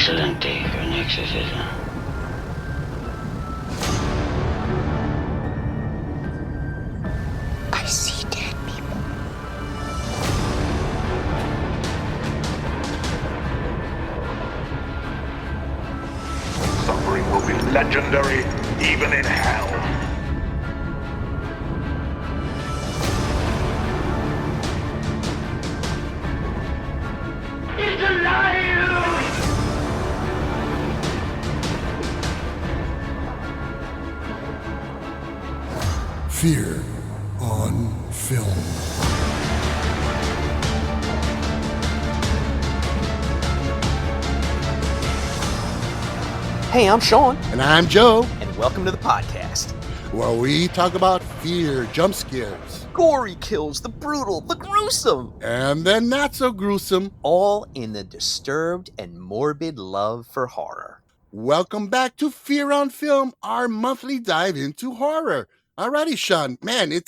excellent day for an exorcism. I see dead people. Suffering will be legendary, even in hell. It's alive! Fear on Film. Hey, I'm Sean, And I'm Joe, and welcome to the podcast. where we talk about fear, jump scares, Gory kills, the brutal, the gruesome, and then not so gruesome. all in the disturbed and morbid love for horror. Welcome back to Fear on Film, our monthly dive into horror. Alrighty, Sean. Man, it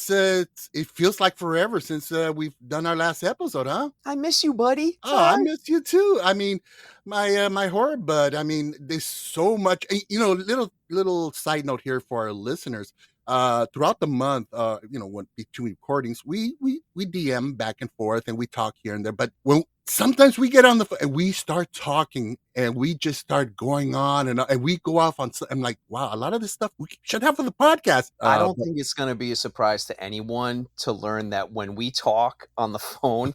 feels like forever since we've done our last episode, huh? I miss you, buddy. Oh, I miss you too. I mean, my horror bud. I mean, there's so much. Little side note here for our listeners. Throughout the month, when between recordings, we DM back and forth and we talk here and there. But sometimes we get on the phone and we start talking and we just start going on and we go off on. I'm like, wow, a lot of this stuff we should have for the podcast. I don't think it's going to be a surprise to anyone to learn that when we talk on the phone,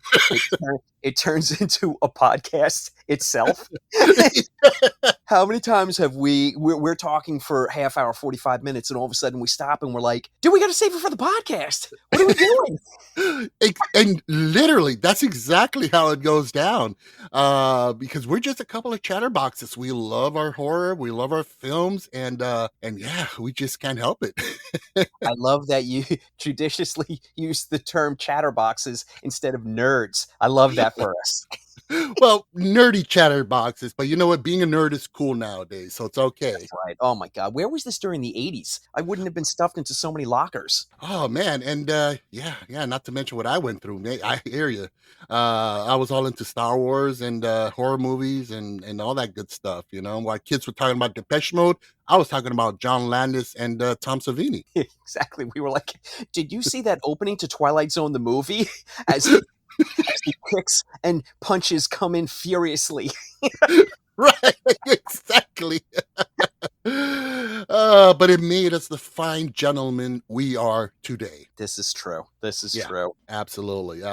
it turns into a podcast itself. How many times have we're talking for half hour, 45 minutes, and all of a sudden we stop and we're like, dude, we got to save it for the podcast. What are we doing? And literally, that's exactly how it goes down. Because we're just a couple of chatterboxes. We love our horror, we love our films, and yeah, we just can't help it. I love that you judiciously use the term chatterboxes instead of nerds. I love that for us. Well, nerdy chatterboxes, but you know what? Being a nerd is cool nowadays, so it's okay. That's right. Oh my God. Where was this during the 80s? I wouldn't have been stuffed into so many lockers. Oh man, and yeah, not to mention what I went through. I hear you. I was all into Star Wars and horror movies and all that good stuff. You know, while kids were talking about Depeche Mode, I was talking about John Landis and Tom Savini. Exactly. We were like, did you see that opening to Twilight Zone, the movie? As he kicks and punches come in furiously. Right, exactly. But it made us the fine gentlemen we are today. This is true. This is Yeah. true. Absolutely.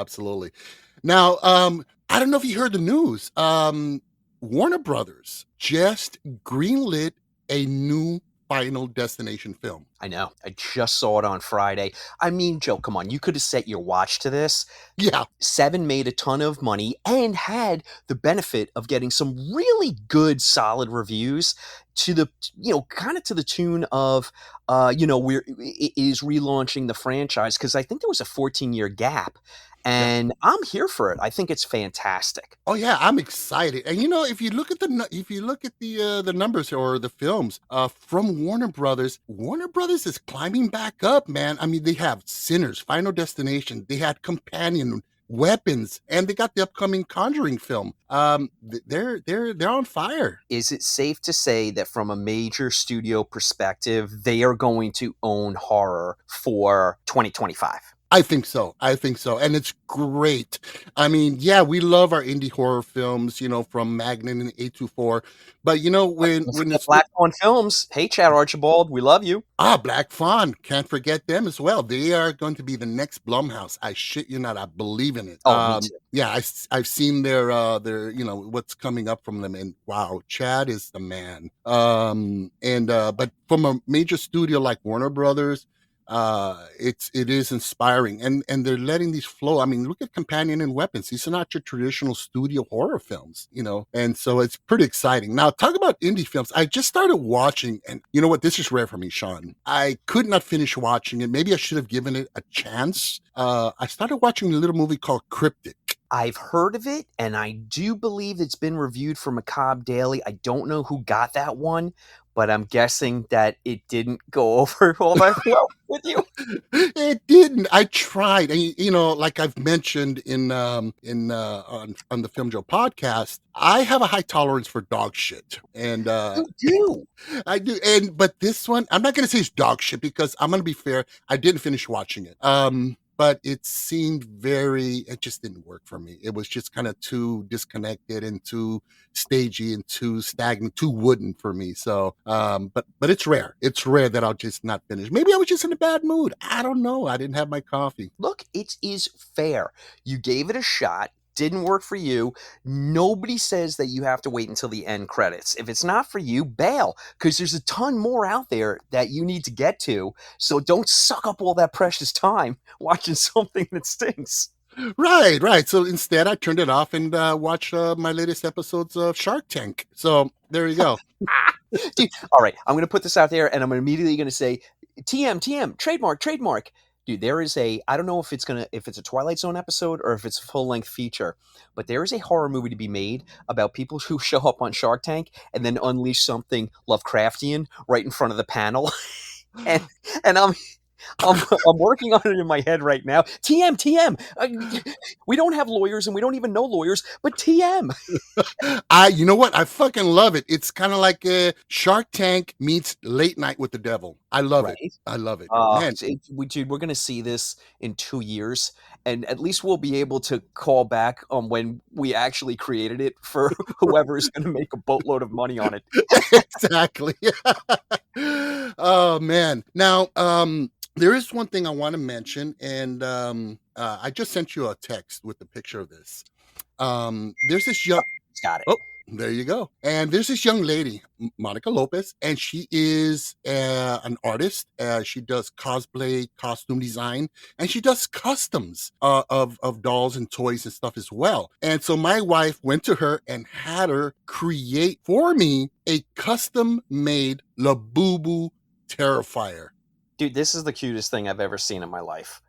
Now, I don't know if you heard the news. Warner Brothers just greenlit a new Final Destination film. I know. I just saw it on Friday. I mean, Joe, come on. You could have set your watch to this. Yeah. 7 made a ton of money and had the benefit of getting some really good, solid reviews to the, kind of to the tune of, it is relaunching the franchise, because I think there was a 14-year gap. And I'm here for it. I think it's fantastic. Oh yeah, I'm excited. And if you look at the numbers or the films from Warner Brothers is climbing back up, man. I mean, they have Sinners, Final Destination, they had Companion, Weapons, and they got the upcoming Conjuring film. They're on fire. Is it safe to say that from a major studio perspective, they are going to own horror for 2025? I think so. And it's great. I mean, yeah, we love our indie horror films, from Magnet and A24. But when it's Black Swan Films, hey Chad Archibald, we love you. Black Fawn, can't forget them as well. They are going to be the next Blumhouse. I shit you not, I believe in it. Oh, me too. Yeah, I've seen their what's coming up from them, and wow, Chad is the man. But from a major studio like Warner Brothers, it is inspiring, and they're letting these flow. I mean, look at Companion and Weapons. These are not your traditional studio horror films, and so it's pretty exciting. Now, talk about indie films. I just started watching, and you know what? This is rare for me, Sean. I could not finish watching it. Maybe I should have given it a chance. I started watching a little movie called Cryptic. I've heard of it, and I do believe it's been reviewed for Macabre Daily. I don't know who got that one, but I'm guessing that it didn't go over all that well. with you? It didn't. I tried, and like I've mentioned on the Filmjoe podcast, I have a high tolerance for dog shit, and You do. I do. But this one, I'm not going to say it's dog shit because I'm going to be fair. I didn't finish watching it. But it seemed it just didn't work for me. It was just kind of too disconnected and too stagey and too stagnant, too wooden for me. So, but it's rare. It's rare that I'll just not finish. Maybe I was just in a bad mood. I don't know. I didn't have my coffee. Look, it is fair. You gave it a shot. Didn't work for you. Nobody says that you have to wait until the end credits. If it's not for you, bail, because there's a ton more out there that you need to get to. So don't suck up all that precious time watching something that stinks. Right. So instead, I turned it off and watched my latest episodes of Shark Tank. So there you go. Dude, all right, I'm going to put this out there, and I'm immediately going to say, TM, trademark. Dude, there is I don't know if it's a Twilight Zone episode or if it's a full-length feature, but there is a horror movie to be made about people who show up on Shark Tank and then unleash something Lovecraftian right in front of the panel. and I'm working on it in my head right now. TM. We don't have lawyers and we don't even know lawyers, but TM. You know what? I fucking love it. It's kind of like Shark Tank meets Late Night with the Devil. I love it. I love it. Man. Dude, we're going to see this in 2 years, and at least we'll be able to call back on when we actually created it for whoever is going to make a boatload of money on it. Exactly. Oh, man. Now, there is one thing I want to mention, and I just sent you a text with a picture of this. There's this young... Got it. Oh, there you go. And there's this young lady, Monica Lopez, and she is an artist. She does cosplay, costume design, and she does customs of dolls and toys and stuff as well. And so my wife went to her and had her create for me a custom-made Labubu Terrifier. Dude, this is the cutest thing I've ever seen in my life.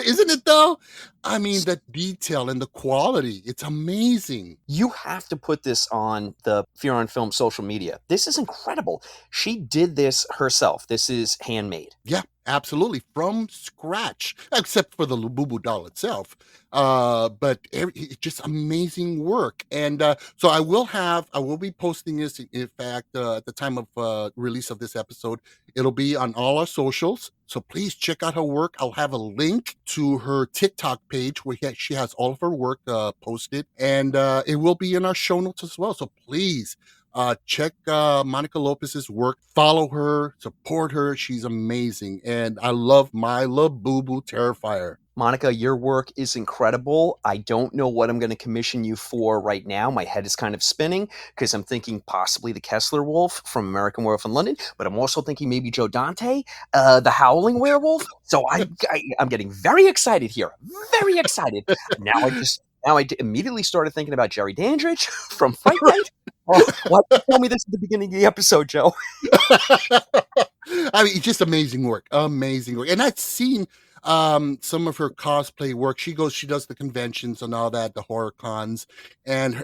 Isn't it though? I mean, the detail and the quality, it's amazing. You have to put this on the Fear on Film social media. This is incredible. She did this herself. This is handmade. Yeah, absolutely. From scratch, except for the Labubu doll itself. But it's just amazing work. And so I will be posting this. In fact, at the time of release of this episode, it'll be on all our socials. So please check out her work. I'll have a link to her TikTok page where she has all of her work posted. And it will be in our show notes as well. So please check Monica Lopez's work. Follow her. Support her. She's amazing. And I love my Labubu Terrifier. Monica, your work is incredible. I don't know what I'm going to commission you for right now. My head is kind of spinning because I'm thinking possibly the Kessler Wolf from American Werewolf in London, but I'm also thinking maybe Joe Dante, the Howling Werewolf. So I'm getting very excited here. Very excited. Now I immediately started thinking about Jerry Dandridge from Fright Night. Why didn't you tell me this at the beginning of the episode, Joe? I mean, it's just amazing work. And I've seen some of her cosplay work. She does the conventions and all that, the horror cons, and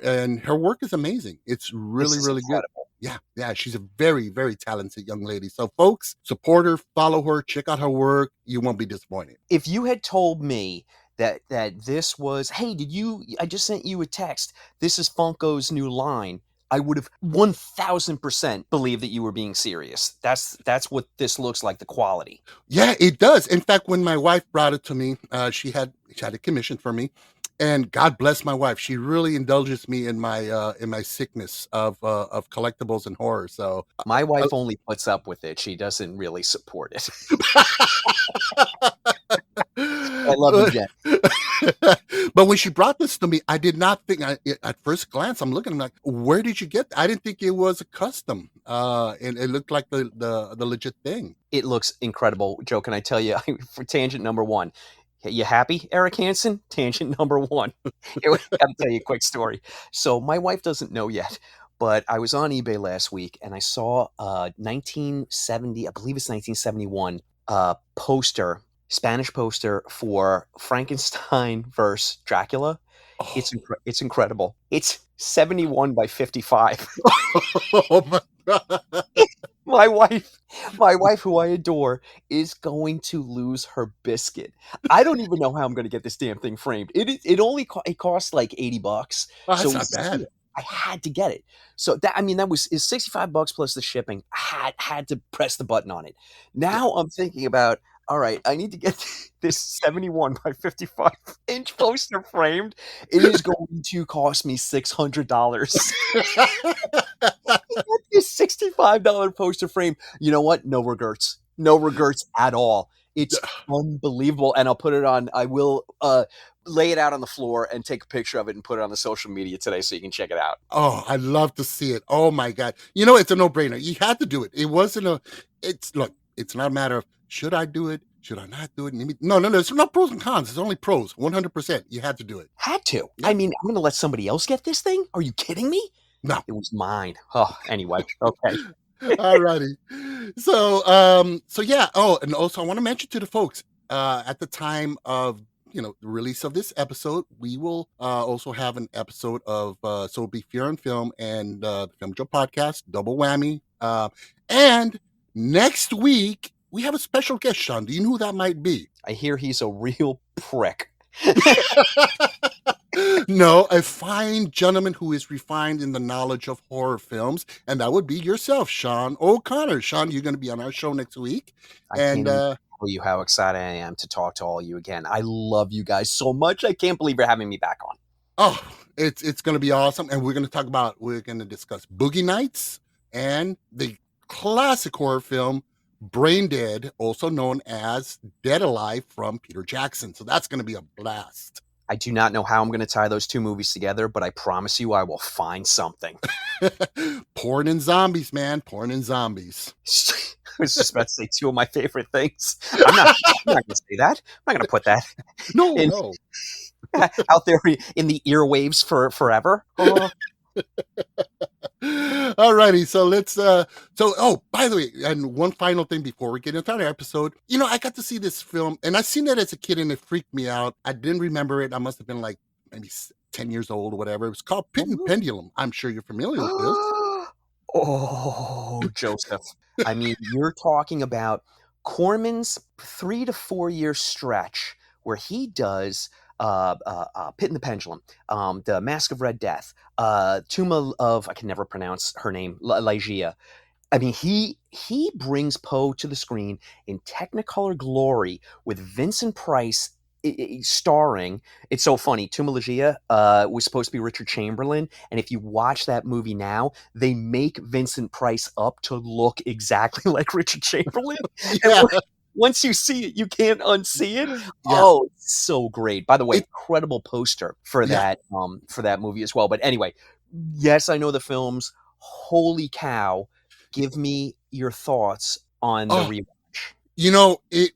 her work is amazing. It's really incredible. Good. Yeah. She's a very, very talented young lady. So folks, support her, follow her, check out her work. You won't be disappointed. If you had told me that this was, hey, I just sent you a text, this is Funko's new line, I would have 1000% believed that you were being serious. That's what this looks like, the quality. Yeah, it does. In fact, when my wife brought it to me, she had a commission for me, and God bless my wife. She really indulges me in my sickness of collectibles and horror. So my wife only puts up with it. She doesn't really support it. I love you, Jen. But when she brought this to me, I did not think, at first glance, I'm looking, I'm like, where did you get that? I didn't think it was a custom. And it looked like the legit thing. It looks incredible. Joe, can I tell you, for tangent number one, you happy, Eric Hansen? Tangent number one. I'll tell you a quick story. So my wife doesn't know yet, but I was on eBay last week and I saw a 1970, I believe it's 1971, poster, Spanish poster for Frankenstein versus Dracula. Oh. It's incredible. It's 71 by 55. Oh my God. My wife, who I adore, is going to lose her biscuit. I don't even know how I'm going to get this damn thing framed. It cost like $80, Oh, so that's it not was bad. steal. I had to get it. So that was is $65 plus the shipping. I had to press the button on it. Yeah. Now I'm thinking about, all right, I need to get this 71 by 55-inch poster framed. It is going to cost me $600. This $65 poster frame. You know what? No regrets. No regrets at all. It's unbelievable. And I'll put it on, I will lay it out on the floor and take a picture of it and put it on the social media today so you can check it out. Oh, I'd love to see it. Oh my God. You know, it's a no-brainer. You had to do it. It's not a matter of should I do it? Should I not do it? No. There's no pros and cons. It's only pros. 100%. You had to do it. Had to. Yeah. I mean, I'm going to let somebody else get this thing? Are you kidding me? No. It was mine. Oh, anyway. Okay. All righty. So yeah. Oh, and also I want to mention to the folks, at the time of, the release of this episode, we will also have an episode of so it'll be Fear and Film and the Filmjoe Podcast, double whammy. And next week we have a special guest, Sean. Do you know who that might be? I hear he's a real prick. No, a fine gentleman who is refined in the knowledge of horror films, and that would be yourself, Sean O'Connor. Sean, you're going to be on our show next week. I can't tell you how excited I am to talk to all of you again. I love you guys so much. I can't believe you're having me back on. Oh, it's going to be awesome, and we're going to discuss Boogie Nights and the classic horror film Brain Dead, also known as Dead Alive from Peter Jackson. So that's going to be a blast. I do not know how I'm going to tie those two movies together, but I promise you I will find something. Porn and zombies, man. Porn and zombies. I was just about to say two of my favorite things. I'm not going to say that. I'm not going to put that No. out there in the earwaves for forever. All righty, so let's by the way, and one final thing before we get into our episode, I got to see this film, and I seen it as a kid, and it freaked me out. I didn't remember it. I must have been like maybe 10 years old or whatever. It was called Pit and Pendulum. I'm sure you're familiar with this. Oh, Joseph. I mean, you're talking about Corman's 3 to 4 year stretch where he does Pit and the Pendulum, The Mask of Red Death, Tomb of, I can never pronounce her name, Ligeia. I mean, he brings Poe to the screen in Technicolor glory with Vincent Price starring. It's so funny. Tomb of Ligeia was supposed to be Richard Chamberlain, and if you watch that movie now, they make Vincent Price up to look exactly like Richard Chamberlain. Yeah. And once you see it, you can't unsee it. Yeah. Oh, it's so great. By the way, incredible poster for that movie as well. But anyway, yes, I know the films. Holy cow. Give me your thoughts on the rewatch.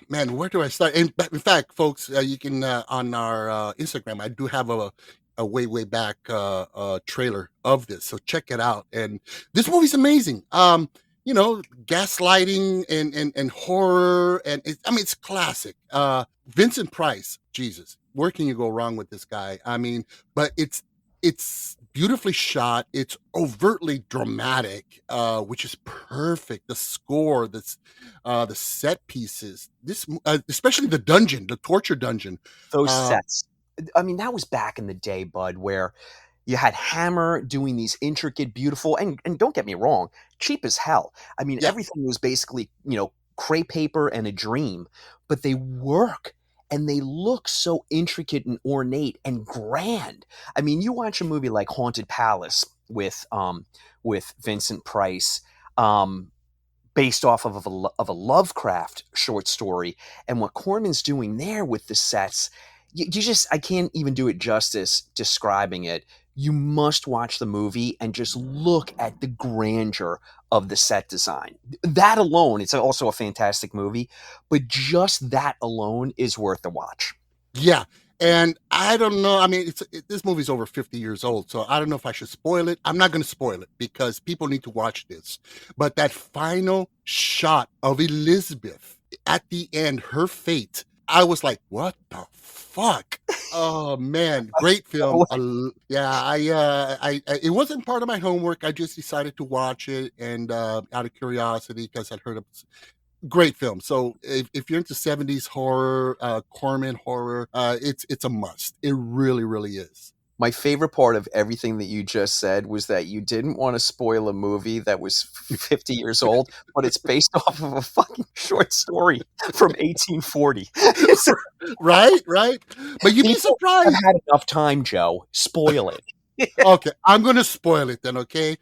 Man, where do I start? In fact, folks, you can on our Instagram, I do have a way back trailer of this, so check it out. And this movie's amazing. Gaslighting and horror, and it's classic. Vincent Price, Jesus, where can you go wrong with this guy? I mean, but it's beautifully shot. It's overtly dramatic, which is perfect. The score, the set pieces, especially the dungeon, the torture dungeon. Those sets. I mean, that was back in the day, bud, where you had Hammer doing these intricate, beautiful, and don't get me wrong, cheap as hell. I mean, everything was basically, crepe paper and a dream, but they work. And they look so intricate and ornate and grand. I mean, you watch a movie like Haunted Palace with Vincent Price, based off of a Lovecraft short story, and what Corman's doing there with the sets, I can't even do it justice describing it. You must watch the movie and just look at the grandeur of the set design. That alone, it's also a fantastic movie, but just that alone is worth the watch. Yeah. And I don't know. I mean, this movie's over 50 years old, so I don't know if I should spoil it. I'm not going to spoil it because people need to watch this. But that final shot of Elizabeth at the end, her fate, I was like, what the fuck? Oh man, great film. It wasn't part of my homework. I just decided to watch it, and out of curiosity, because I'd heard of great film. So if you're into 70s horror, Corman horror, it's a must. It really, really is. My favorite part of everything that you just said was that you didn't want to spoil a movie that was 50 years old, but it's based off of a fucking short story from 1840. Right. But you'd be People surprised. have had enough time, Joe. Spoil it. Okay, I'm going to spoil it then, okay?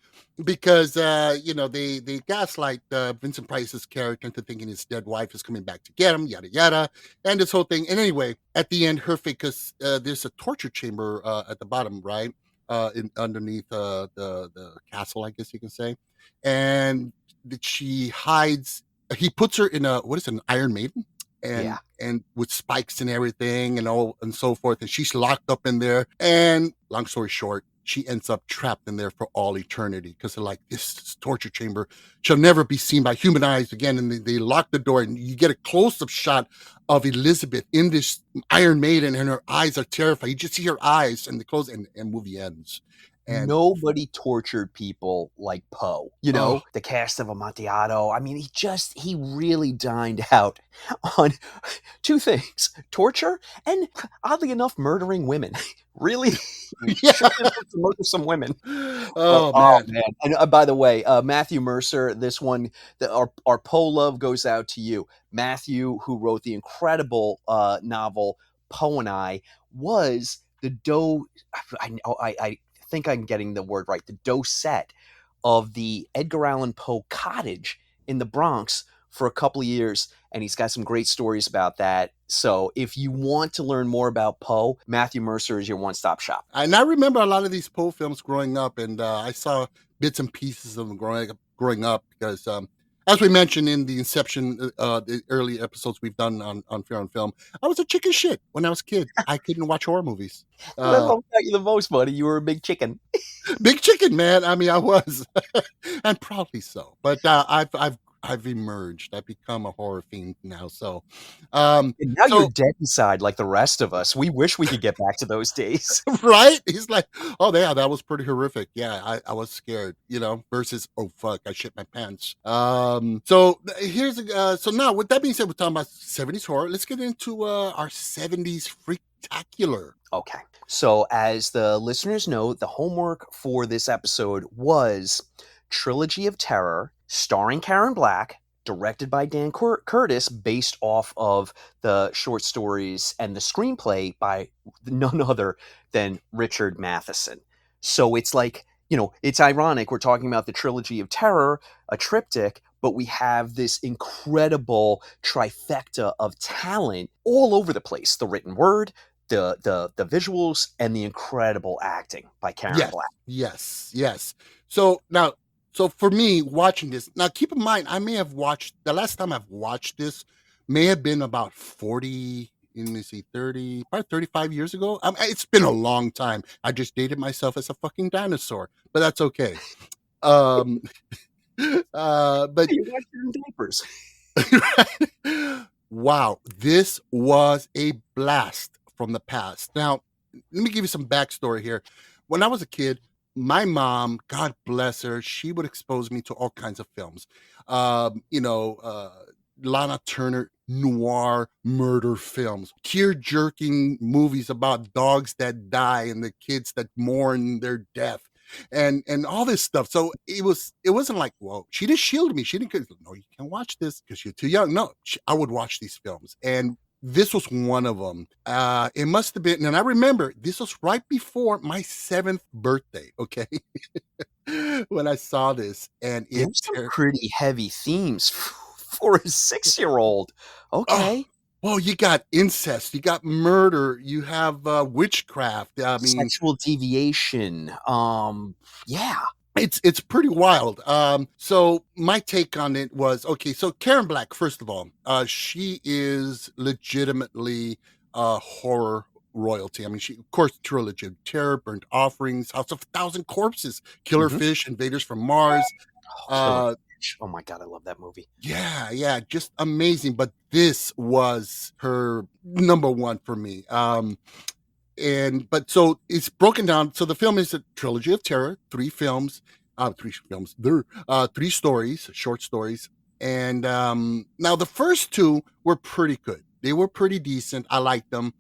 Because, they gaslight Vincent Price's character into thinking his dead wife is coming back to get him, yada, yada, and this whole thing. And anyway, at the end, her fate, because there's a torture chamber at the bottom, right? Underneath the castle, I guess you can say. And she hides, he puts her in an Iron Maiden? And with spikes and everything and so forth, and she's locked up in there, and long story short, she ends up trapped in there for all eternity, because they're like, this torture chamber shall never be seen by human eyes again, and they lock the door, and you get a close-up shot of Elizabeth in this Iron Maiden, and her eyes are terrified. You just see her eyes, and the close, and movie ends. And nobody tortured people like Poe. The cast of Amontillado. I mean, he really dined out on two things: torture and, oddly enough, murdering women. Really? Yeah. Murder some women. Oh, man. And by the way, Matthew Mercer, this one, our Poe love goes out to you. Matthew, who wrote the incredible novel Poe and I, was the I think I'm getting the word right, the docet of the Edgar Allan Poe cottage in the Bronx for a couple of years, and he's got some great stories about that. So if you want to learn more about Poe, Matthew Mercer is your one-stop shop. And I remember a lot of these Poe films growing up, and I saw bits and pieces of them growing up because, as we mentioned in the Inception, the early episodes we've done on Fear on Film, I was a chicken shit when I was a kid. I couldn't watch horror movies. That's what got you the most, buddy. You were a big chicken. Big chicken, man. I mean, I was, and proudly so. But I've emerged. I've become a horror fiend now. So, and now you're dead inside like the rest of us. We wish we could get back to those days. Right? He's like, oh yeah, that was pretty horrific. Yeah, I was scared, versus, oh fuck, I shit my pants. So now with that being said, we're talking about 70s horror. Let's get into our 70s freaktacular. Okay. So as the listeners know, the homework for this episode was Trilogy of Terror, starring Karen Black, directed by Dan Curtis, based off of the short stories and the screenplay by none other than Richard Matheson. So it's like, it's ironic. We're talking about the Trilogy of Terror, a triptych, but we have this incredible trifecta of talent all over the place. The written word, the visuals, and the incredible acting by Karen Black. Yes. So for me, watching this, now keep in mind, I may have watched, the last time I've watched this may have been about 30, probably 35 years ago. It's been a long time. I just dated myself as a fucking dinosaur, but that's okay. But you watched it in diapers. Wow, this was a blast from the past. Now, let me give you some backstory here. When I was a kid, my mom, God bless her, she would expose me to all kinds of films. Lana Turner noir murder films, tear-jerking movies about dogs that die and the kids that mourn their death, and all this stuff. So it wasn't like, whoa, she didn't shield me. She didn't go, no, you can't watch this because you're too young. No, I would watch these films, and this was one of them. It must have been, and I remember this was right before my 7th birthday. Okay, when I saw this, and it's some pretty heavy themes for a 6-year-old. Okay. Well, you got incest, you got murder, you have witchcraft. I mean, sexual deviation. Yeah. It's pretty wild. So my take on it was, okay, so Karen Black, first of all, she is legitimately horror royalty. I mean, she, of course, Trilogy of Terror, Burnt Offerings, House of 1,000 Corpses, Killer Fish, Invaders from Mars. Oh my God, I love that movie. Yeah, just amazing. But this was her number one for me. But so it's broken down. So the film is a trilogy of terror, three stories, short stories. And now the first two were pretty good. They were pretty decent. I liked them.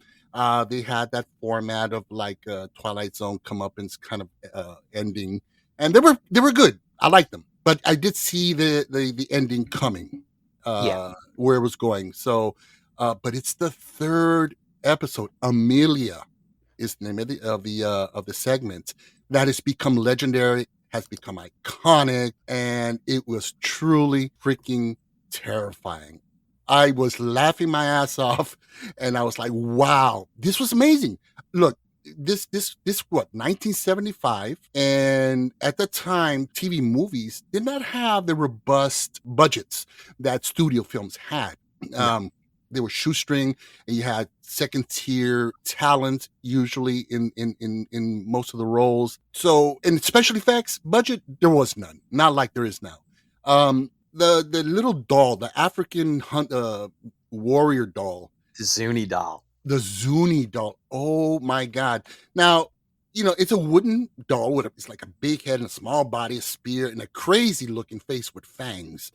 They had that format of like Twilight Zone comeuppance kind of ending, and they were good. I liked them, but I did see the ending coming, where it was going. So, but it's the third episode, Amelia is the name of the segment, that has become legendary, has become iconic, and it was truly freaking terrifying. I was laughing my ass off, and I was like, "Wow, this was amazing!" Look, this what, 1975, and at the time, TV movies did not have the robust budgets that studio films had. They were shoestring, and you had second tier talent usually in most of the roles. So in special effects budget, there was none, not like there is now. The little doll, the African warrior doll, The Zuni doll. the Zuni doll. Oh my God! Now, it's a wooden doll it's like a big head and a small body, a spear, and a crazy looking face with fangs.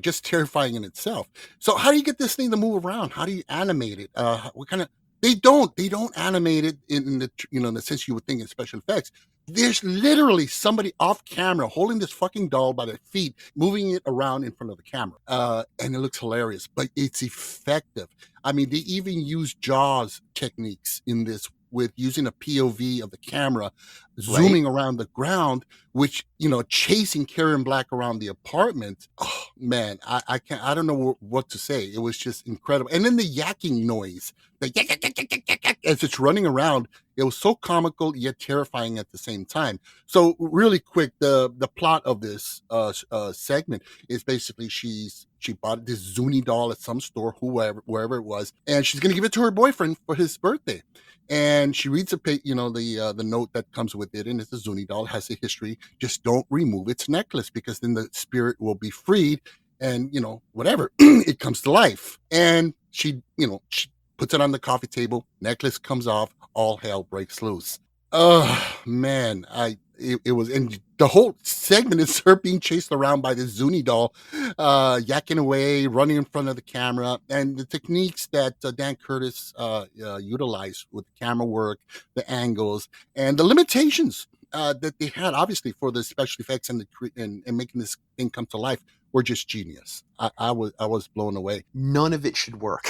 Just terrifying in itself. So how do you get this thing to move around? How do you animate it? What kind of, they don't animate it in the, in the sense you would think in special effects. There's literally somebody off camera holding this fucking doll by the feet, moving it around in front of the camera. And it looks hilarious, but it's effective. I mean, they even use Jaws techniques in this, with using a POV of the camera, zooming around the ground, which, chasing Karen Black around the apartment. Oh man, I can't, I don't know what to say. It was just incredible. And then the yakking noise, the yak, as it's running around, it was so comical yet terrifying at the same time. So really quick, the plot of this segment is basically she bought this Zuni doll at some store, wherever it was, and she's going to give it to her boyfriend for his birthday. And she reads the note that comes with it, and it's a Zuni doll. It has a history. Just don't remove its necklace, because then the spirit will be freed, and whatever it comes to life. And she puts it on the coffee table. Necklace comes off. All hell breaks loose. Oh man, it was, and the whole segment is her being chased around by this Zuni doll, yakking away, running in front of the camera, and the techniques that Dan Curtis utilized with the camera work, the angles, and the limitations that they had, obviously, for the special effects and making this thing come to life, were just genius. I was blown away. None of it should work.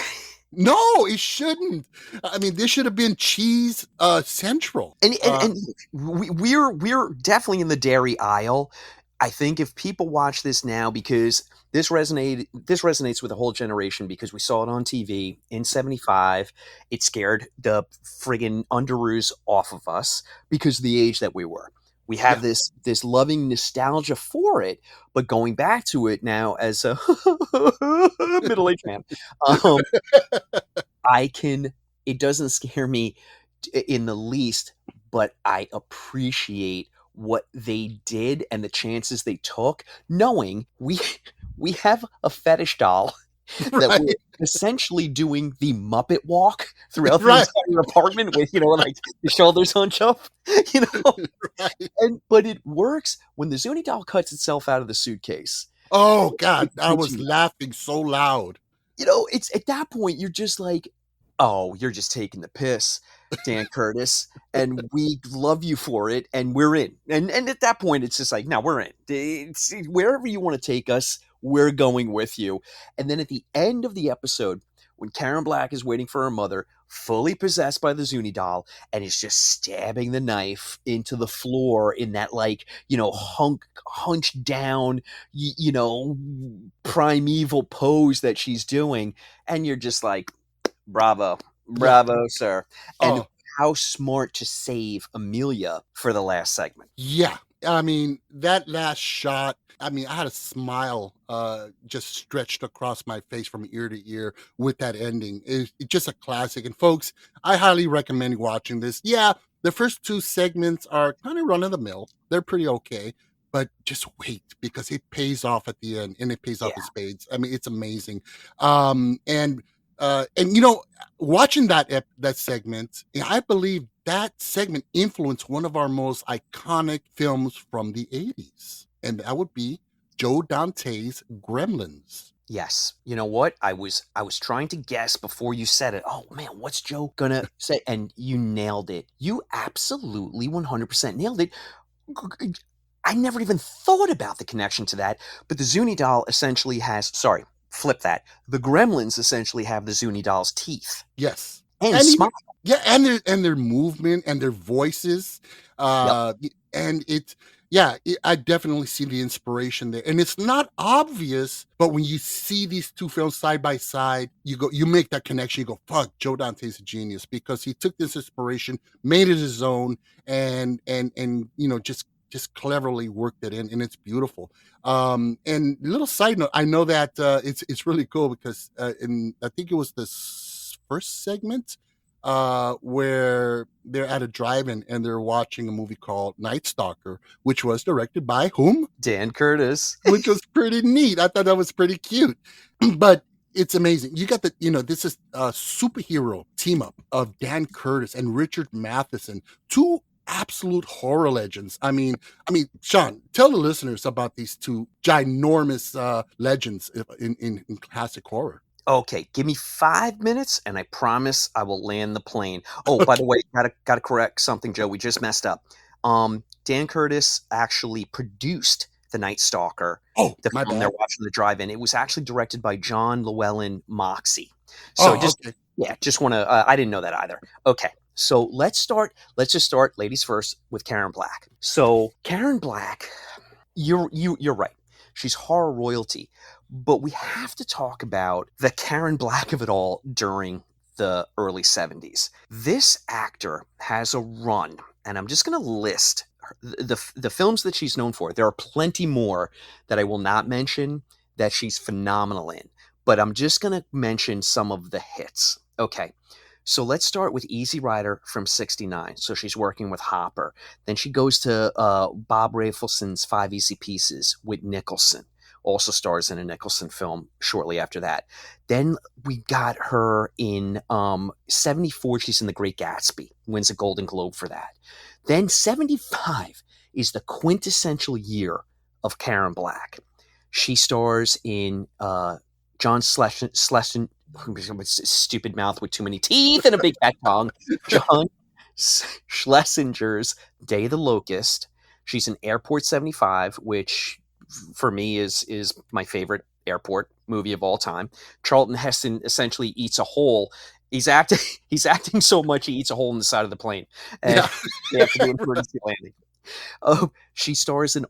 No, it shouldn't. I mean, this should have been cheese central. And we're definitely in the dairy aisle. I think if people watch this now, because this resonates with a whole generation, because we saw it on TV in 75. It scared the friggin' underoos off of us because of the age that we were. We have this loving nostalgia for it, but going back to it now as a middle-aged man, it doesn't scare me in the least, but I appreciate what they did and the chances they took, knowing we have a fetish doll that we're essentially doing the Muppet walk throughout the entire apartment with, like the shoulders hunch up, but it works when the Zuni doll cuts itself out of the suitcase. Oh God, I was laughing so loud. It's at that point, you're just like, oh, you're just taking the piss, Dan Curtis, and we love you for it, and we're in. And at that point, it's just like, no, we're in. It's, wherever you want to take us, we're going with you. And then at the end of the episode, when Karen Black is waiting for her mother, fully possessed by the Zuni doll, and is just stabbing the knife into the floor in that, hunched down, primeval pose that she's doing, and you're just like, bravo, sir. And how smart to save Amelia for the last segment. Yeah. I mean, that last shot, I had a smile just stretched across my face from ear to ear with that ending. It's just a classic. And folks, I highly recommend watching this. Yeah, the first two segments are kind of run of the mill. They're pretty okay. but just wait, because it pays off at the end, and it pays off in Yeah. spades. I mean, it's amazing. And watching that segment, I believe that segment influenced one of our most iconic films from the 80s, and that would be Joe Dante's Gremlins. Yes. You know what? I was trying to guess before you said it. Oh man, what's Joe gonna say? And you nailed it. You absolutely 100% nailed it. I never even thought about the connection to that. But the Zuni doll essentially has, sorry, flip that. The Gremlins essentially have the Zuni doll's teeth. Yes. And smile. Yeah, and their movement and their voices. And I definitely see the inspiration there. And it's not obvious, but when you see these two films side by side, you make that connection. You go, fuck, Joe Dante's a genius, because he took this inspiration, made it his own, and just cleverly worked it in, and it's beautiful. And little side note, I know that it's really cool, because I think it was the first segment where they're at a drive-in and they're watching a movie called Night Stalker, which was directed by whom? Dan Curtis. Which was pretty neat. I thought that was pretty cute. But it's amazing. You got this is a superhero team up of Dan Curtis and Richard Matheson, two absolute horror legends. I mean, Sean, tell the listeners about these two ginormous legends in classic horror. Okay, give me 5 minutes, and I promise I will land the plane. Oh, by the way, gotta correct something, Joe. We just messed up. Dan Curtis actually produced The Night Stalker. Oh, the my film bad. they're watching the drive-in. It was actually directed by John Llewellyn Moxey. So okay. just want to. I didn't know that either. Okay, so let's just start, ladies first, with Karen Black. So Karen Black, you're right. She's horror royalty. But we have to talk about the Karen Black of it all during the early 70s. This actor has a run, and I'm just going to list the films that she's known for. There are plenty more that I will not mention that she's phenomenal in, but I'm just going to mention some of the hits. Okay, so let's start with Easy Rider from 69. So she's working with Hopper. Then she goes to Bob Rafelson's Five Easy Pieces with Nicholson. Also stars in a Nicholson film shortly after that. Then we got her in 74. She's in The Great Gatsby. Wins a Golden Globe for that. Then 75 is the quintessential year of Karen Black. She stars in John Schlesinger, stupid mouth with too many teeth and a big fat tongue. John Schlesinger's Day of the Locust. She's in Airport 75, which for me is my favorite airport movie of all time. Charlton Heston essentially eats a hole. He's acting so much he eats a hole in the side of the plane, and they have to do emergency landing. She stars in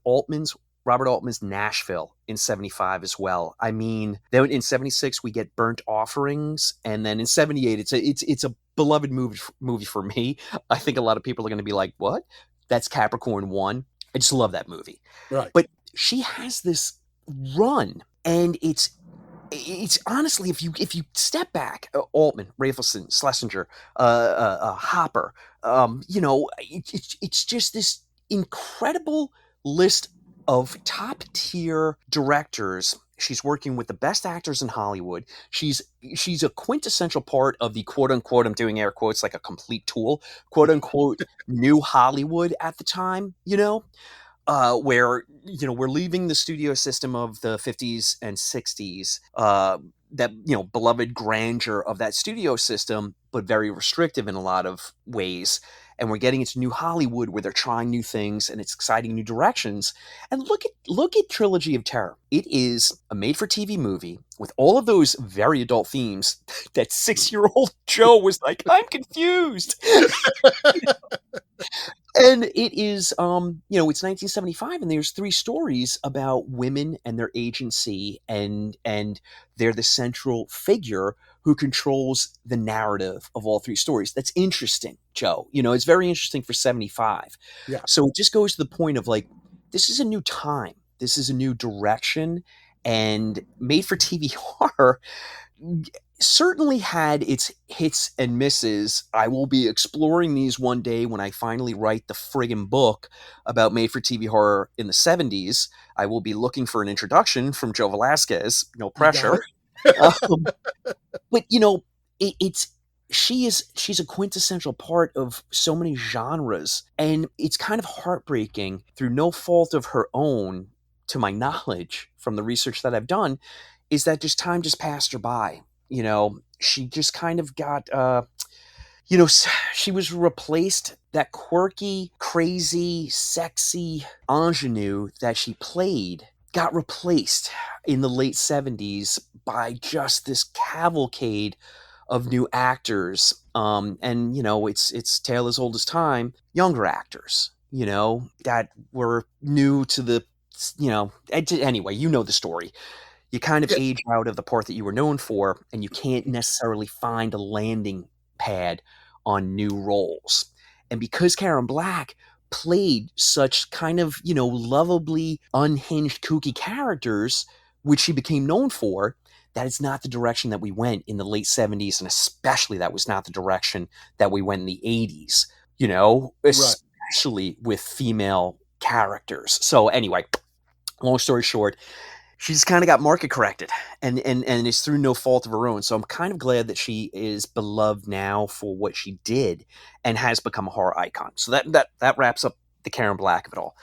Robert Altman's Nashville in 75 as well. I mean, then in 76 we get Burnt Offerings, and then in 78 it's a beloved movie for me. I think a lot of people are going to be like, "What?" That's Capricorn 1. I just love that movie. Right. But she has this run, and it's honestly, if you step back, Altman, Rafelson, Schlesinger, Hopper, it's just this incredible list of top tier directors. She's working with the best actors in Hollywood. She's a quintessential part of the quote unquote, I'm doing air quotes like a complete tool, quote unquote, new Hollywood at the time, where we're leaving the studio system of the 50s and 60s, that beloved grandeur of that studio system, but very restrictive in a lot of ways, and we're getting into new Hollywood where they're trying new things and it's exciting new directions. And look at Trilogy of Terror. It is a made-for-TV movie with all of those very adult themes that 6-year-old Joe was like, I'm confused. And it is, it's 1975, and there's 3 stories about women and their agency, and they're the central figure who controls the narrative of all 3 stories. That's interesting, Joe. It's very interesting for 75. Yeah. So it just goes to the point of like, this is a new time. This is a new direction, and made for TV horror. certainly had its hits and misses. I will be exploring these one day when I finally write the friggin' book about made-for-TV horror in the 70s. I will be looking for an introduction from Joe Velazquez. No You got pressure. Um, but she's a quintessential part of so many genres, and it's kind of heartbreaking through no fault of her own, to my knowledge from the research that I've done, is that just time just passed her by. She just kind of got she was replaced. That quirky, crazy, sexy ingenue that she played got replaced in the late 70s by just this cavalcade of new actors. And it's tale as old as time, younger actors, that were new to the, anyway, the story. You kind of Yeah. age out of the part that you were known for, and you can't necessarily find a landing pad on new roles. And because Karen Black played such kind of, lovably unhinged, kooky characters, which she became known for, that is not the direction that we went in the late 70s, and especially that was not the direction that we went in the 80s, especially with female characters. So anyway, long story short, she just kind of got market corrected, and it's through no fault of her own. So I'm kind of glad that she is beloved now for what she did and has become a horror icon. So that wraps up the Karen Black of it all.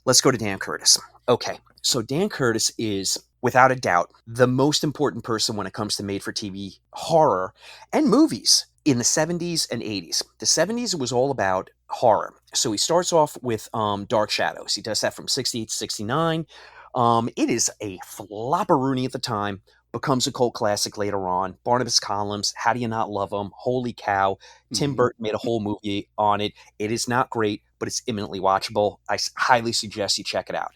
Let's go to Dan Curtis. Okay, so Dan Curtis is, without a doubt, the most important person when it comes to made-for-TV horror and movies in the 70s and 80s. The 70s was all about horror. So he starts off with Dark Shadows. He does that from 68 to 69. It is a flopperoonie at the time, becomes a cult classic later on. Barnabas Collins, how do you not love him? Holy cow. Tim Burton made a whole movie on it. It is not great, but it's imminently watchable. I highly suggest you check it out.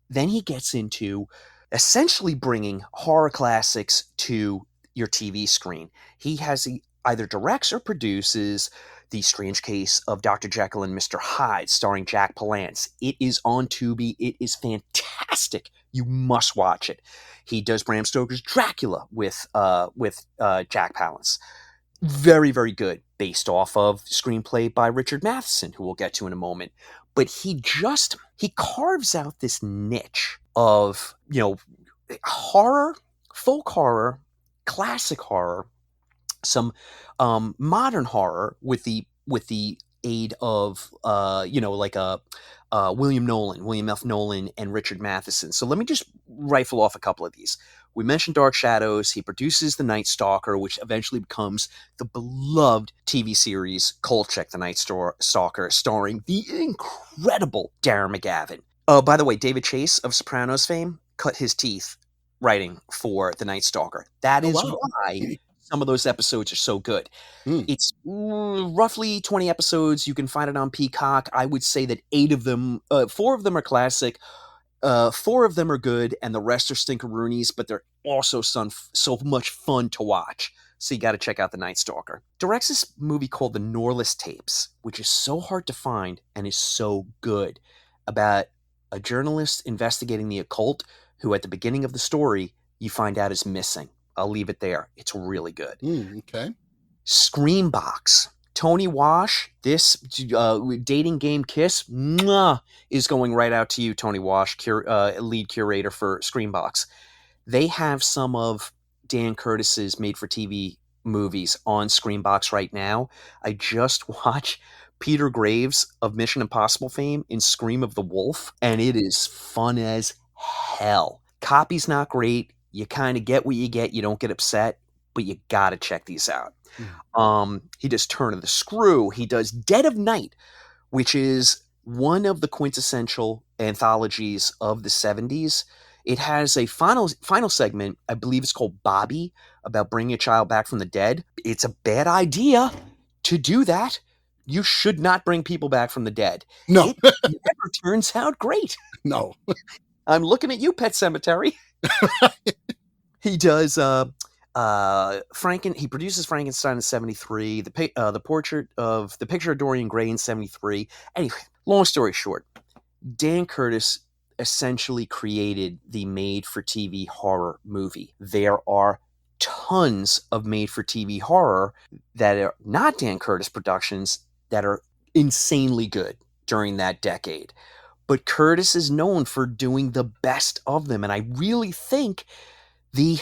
Then he gets into essentially bringing horror classics to your TV screen. He either directs or produces The Strange Case of Dr. Jekyll and Mr. Hyde, starring Jack Palance. It is on Tubi. It is fantastic. You must watch it. He does Bram Stoker's Dracula with Jack Palance. Very, very good, based off of screenplay by Richard Matheson, who we'll get to in a moment. But he carves out this niche of, horror, folk horror, classic horror, some modern horror with the aid of William F. Nolan and Richard Matheson. So let me just rifle off a couple of these. We mentioned Dark Shadows. He produces The Night Stalker, which eventually becomes the beloved TV series Kolchak, The Night Stalker, starring the incredible Darren McGavin. By the way, David Chase of Sopranos fame cut his teeth writing for The Night Stalker. That is why some of those episodes are so good. It's roughly 20 episodes. You can find it on Peacock. I would say that 4 of them are classic, 4 of them are good, and the rest are stinkeroonies, but they're also so much fun to watch. So you got to check out The Night Stalker. Directs this movie called The Norliss Tapes, which is so hard to find and is so good, about a journalist investigating the occult who at the beginning of the story you find out is missing. I'll leave it there. It's really good. Okay. Screambox. Tony Wash, this dating game kiss, is going right out to you, Tony Wash, lead curator for Screambox. They have some of Dan Curtis's made-for-TV movies on Screambox right now. I just watched Peter Graves of Mission Impossible fame in Scream of the Wolf, and it is fun as hell. Copy's not great. You kind of get what you get. You don't get upset, but you got to check these out. He does Turn of the Screw. He does Dead of Night, which is one of the quintessential anthologies of the 70s. It has a final segment, I believe it's called Bobby, about bringing a child back from the dead. It's a bad idea to do that. You should not bring people back from the dead. No. It never turns out great. No. I'm looking at you, Pet Cemetery. He does he produces Frankenstein in 73, the picture of Dorian Gray in 73. Anyway, long story short, Dan Curtis essentially created the made-for-TV horror movie. There are tons of made-for-TV horror that are not Dan Curtis productions that are insanely good during that decade. But Curtis is known for doing the best of them, and I really think the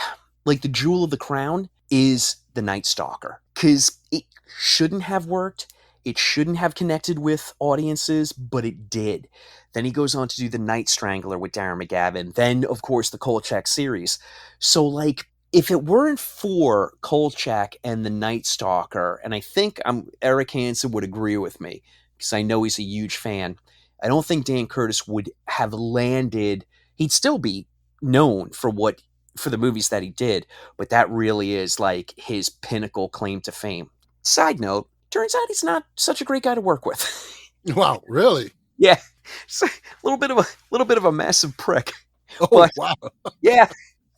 jewel of the crown is The Night Stalker, because it shouldn't have worked. It shouldn't have connected with audiences, but it did. Then he goes on to do The Night Strangler with Darren McGavin. Then, of course, the Kolchak series. So, like, if it weren't for Kolchak and The Night Stalker, and I think Eric Hansen would agree with me, because I know he's a huge fan, I don't think Dan Curtis would have landed. He'd still be known for the movies that he did, but that really is like his pinnacle claim to fame. Side note, turns out he's not such a great guy to work with. Wow, really? Yeah, so, a little bit of a massive prick. Oh, But, wow. yeah.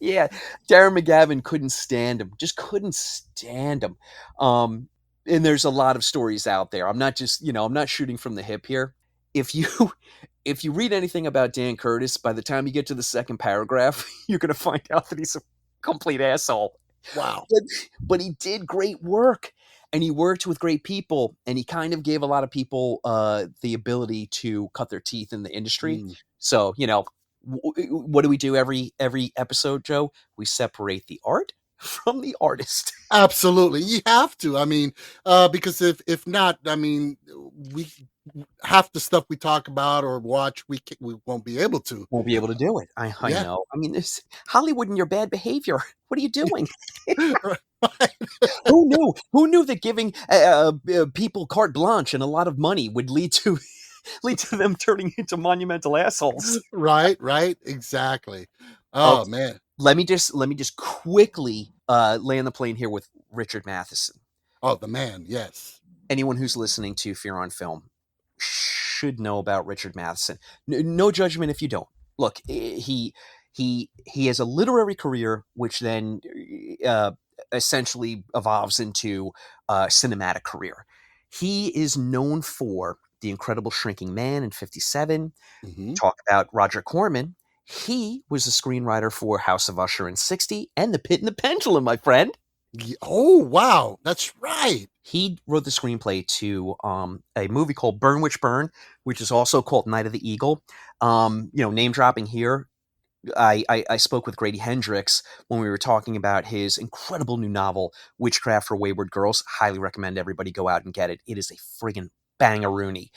Darren McGavin couldn't stand him. Just couldn't stand him. And there's a lot of stories out there. I'm not shooting from the hip here. If you read anything about Dan Curtis, by the time you get to the second paragraph, you're going to find out that he's a complete asshole. Wow. But he did great work, and he worked with great people, and he kind of gave a lot of people the ability to cut their teeth in the industry. So, what do we do every episode, Joe? We separate the art from the artist. Absolutely. You have to. I mean, because if not, I mean, we half the stuff we talk about or watch, we won't be able to. Won't be able to do it. I know. I mean, it's Hollywood and your bad behavior. What are you doing? Who knew that giving people carte blanche and a lot of money would lead to them turning into monumental assholes? Right. Exactly. Oh man. Let me just quickly land the plane here with Richard Matheson. Oh, the man. Yes. Anyone who's listening to Fear on Film should know about Richard Matheson. No judgment if you don't. Look, he has a literary career, which then essentially evolves into a cinematic career. He is known for The Incredible Shrinking Man in '57. Talk about Roger Corman. He was a screenwriter for House of Usher in '60 and The Pit and the Pendulum, my friend. Oh, wow. That's right. He wrote the screenplay to a movie called Burn Witch Burn, which is also called Night of the Eagle. Name dropping here. I spoke with Grady Hendrix when we were talking about his incredible new novel, Witchcraft for Wayward Girls. Highly recommend everybody go out and get it. It is a friggin' bangaroony.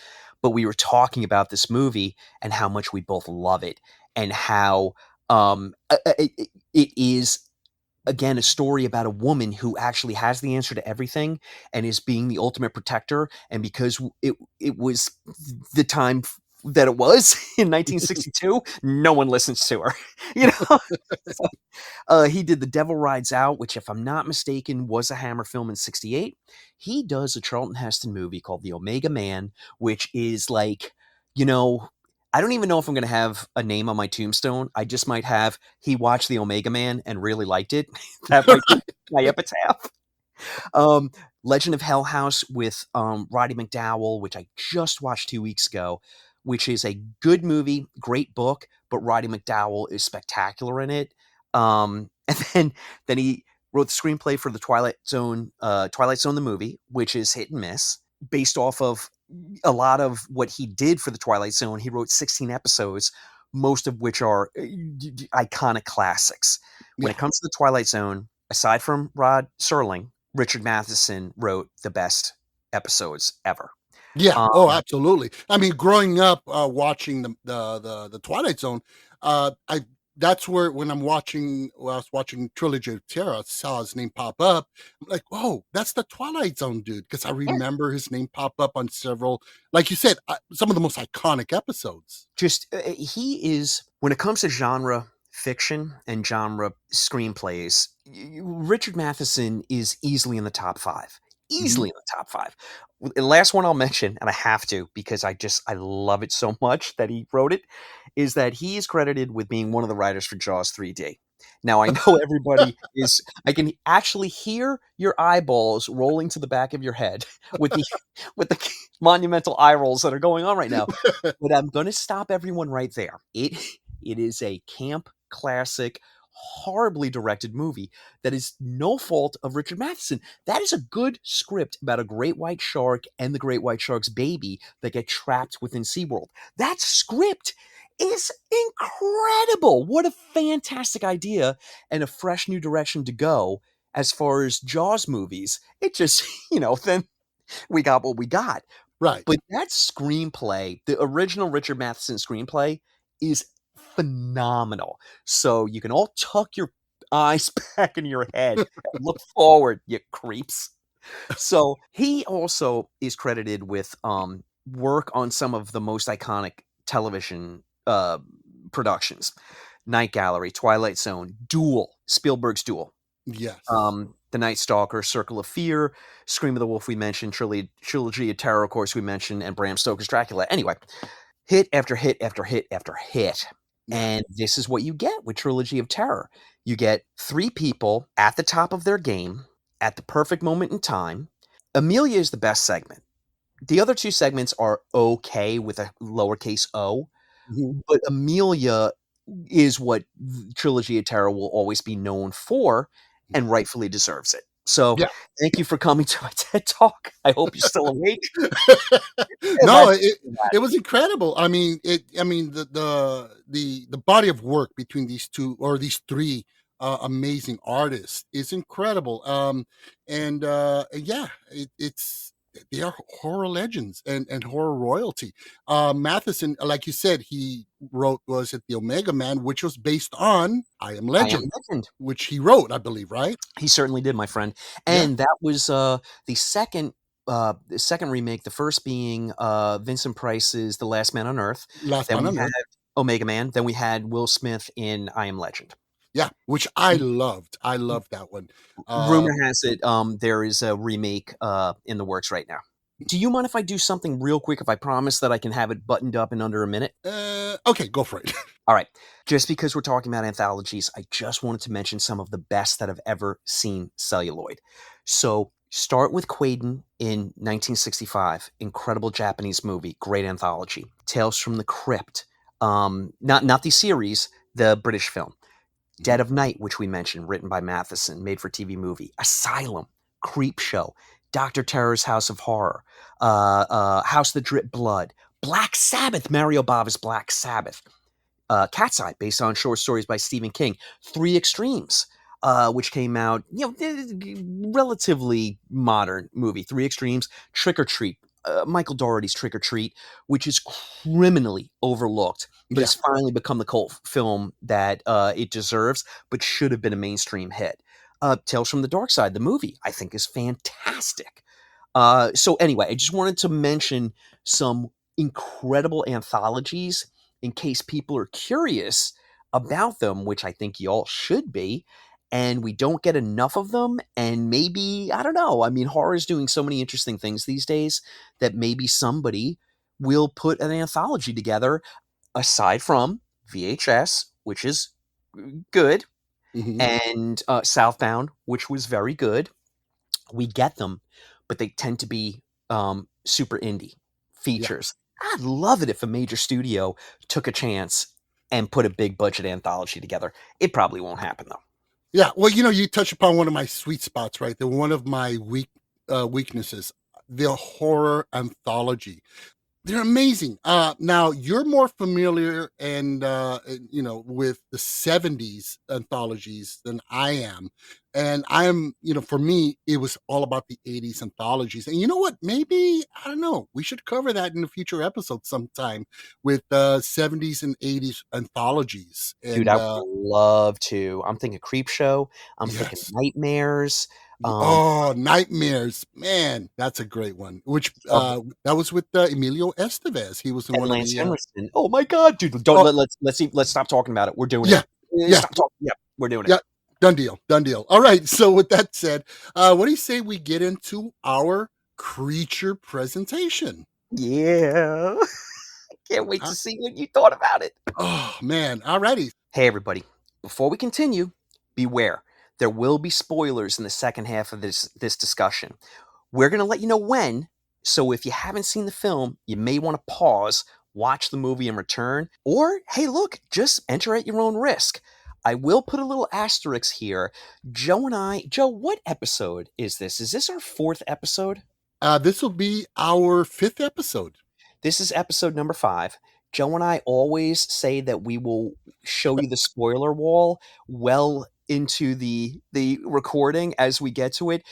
But we were talking about this movie and how much we both love it, and how it is, again, a story about a woman who actually has the answer to everything and is being the ultimate protector. And because it was the time that it was in 1962, no one listens to her. He did The Devil Rides Out, which, if I'm not mistaken, was a Hammer film in '68. He does a Charlton Heston movie called The Omega Man, which is like, I don't even know if I'm going to have a name on my tombstone. I just might have, he watched The Omega Man and really liked it. That might be my epitaph. Legend of Hell House with Roddy McDowall, which I just watched 2 weeks ago, which is a good movie, great book, but Roddy McDowall is spectacular in it. And then he wrote the screenplay for the Twilight Zone the movie, which is hit and miss, based off of a lot of what he did for the Twilight Zone. He wrote 16 episodes, most of which are iconic classics. When it comes to the Twilight Zone, aside from Rod Serling, Richard Matheson wrote the best episodes ever. Yeah. Absolutely. I mean, growing up watching the Twilight Zone, that's where when I was watching Trilogy of Terror, I saw his name pop up. I'm like, oh, that's the Twilight Zone dude, because I remember his name pop up on several, like you said, some of the most iconic episodes. Just he is, when it comes to genre fiction and genre screenplays, Richard Matheson is easily in the top 5. Easily in the top 5. The last one I'll mention, and I have to because I love it so much that he wrote it, is that he is credited with being one of the writers for Jaws 3D. Now, I know everybody is, I can actually hear your eyeballs rolling to the back of your head with the monumental eye rolls that are going on right now. But I'm going to stop everyone right there. It is a camp classic horribly directed movie that is no fault of Richard Matheson. That is a good script about a great white shark and the great white shark's baby that get trapped within SeaWorld. That script is incredible. What a fantastic idea and a fresh new direction to go as far as Jaws movies. It just, then we got what we got. Right. But that screenplay, the original Richard Matheson screenplay, is phenomenal. So you can all tuck your eyes back in your head and look forward, you creeps. So he also is credited with work on some of the most iconic television productions. Night Gallery, Twilight Zone, Duel, Spielberg's Duel. Yes. The Night Stalker, Circle of Fear, Scream of the Wolf we mentioned, Trilogy of Terror, of course, we mentioned, and Bram Stoker's Dracula. Anyway, hit after hit after hit after hit. And this is what you get with Trilogy of Terror. You get 3 people at the top of their game at the perfect moment in time. Amelia is the best segment. The other 2 segments are okay with a lowercase o, but Amelia is what Trilogy of Terror will always be known for, and rightfully deserves it. So thank you for coming to my TED Talk. I hope you're still awake. No, it was incredible. I mean, the body of work between these 3 amazing artists is incredible. They are horror legends and horror royalty. Matheson, like you said, he wrote, was it The Omega Man, which was based on I Am Legend, which he wrote, I believe, right? He certainly did, my friend. And that was the second remake, the first being Vincent Price's The Last Man on Earth. Then we had Omega Man. Then we had Will Smith in I Am Legend. Yeah, which I loved. I loved that one. Rumor has it there is a remake in the works right now. Do you mind if I do something real quick, if I promise that I can have it buttoned up in under a minute? Okay, go for it. All right. Just because we're talking about anthologies, I just wanted to mention some of the best that I've ever seen celluloid. So start with Quaiden in 1965. Incredible Japanese movie. Great anthology. Tales from the Crypt. Not the series, the British film. Dead of Night, which we mentioned, written by Matheson, made for TV movie. Asylum, Creepshow, Dr. Terror's House of Horror, House That Drip Blood, Black Sabbath, Mario Bava's Black Sabbath, Cat's Eye, based on short stories by Stephen King, Three Extremes, which came out, relatively modern movie, Three Extremes, Trick or Treat, Michael Dougherty's Trick or Treat, which is criminally overlooked, but has finally become the cult film that it deserves, but should have been a mainstream hit. Tales from the Dark Side, the movie, I think is fantastic. So anyway, I just wanted to mention some incredible anthologies in case people are curious about them, which I think y'all should be. And we don't get enough of them, and maybe, I don't know, I mean, horror is doing so many interesting things these days that maybe somebody will put an anthology together, aside from VHS, which is good, and Southbound, which was very good. We get them, but they tend to be super indie features. I'd love it if a major studio took a chance and put a big budget anthology together. It probably won't happen, though. Yeah, well, you touch upon one of my sweet spots, right? They're one of my weaknesses, the horror anthology. They're amazing. Now, you're more familiar with the 70s anthologies than I am. And for me, it was all about the 80s anthologies. And you know what? Maybe, I don't know, we should cover that in a future episode sometime with 70s and 80s anthologies. And, dude, I would love to. I'm thinking Creepshow. I'm thinking Nightmares. Nightmares, man, that's a great one. Which that was with Emilio Estevez. He was in one Lance of the. Henriksen. Oh my God, dude! Don't let's stop talking about it. We're doing it. Stop talking. Yeah, we're doing it. Yeah, done deal. All right. So with that said, what do you say we get into our creature presentation? Yeah, can't wait to see what you thought about it. Oh man, alrighty. Hey everybody, before we continue, beware. There will be spoilers in the second half of this discussion. We're going to let you know when, so if you haven't seen the film, you may want to pause, watch the movie and return, or, hey, look, just enter at your own risk. I will put a little asterisk here. Joe, what episode is this? Is this our 4th episode? This will be our 5th episode. This is episode number 5. Joe and I always say that we will show you the spoiler wall well into the recording as we get to it.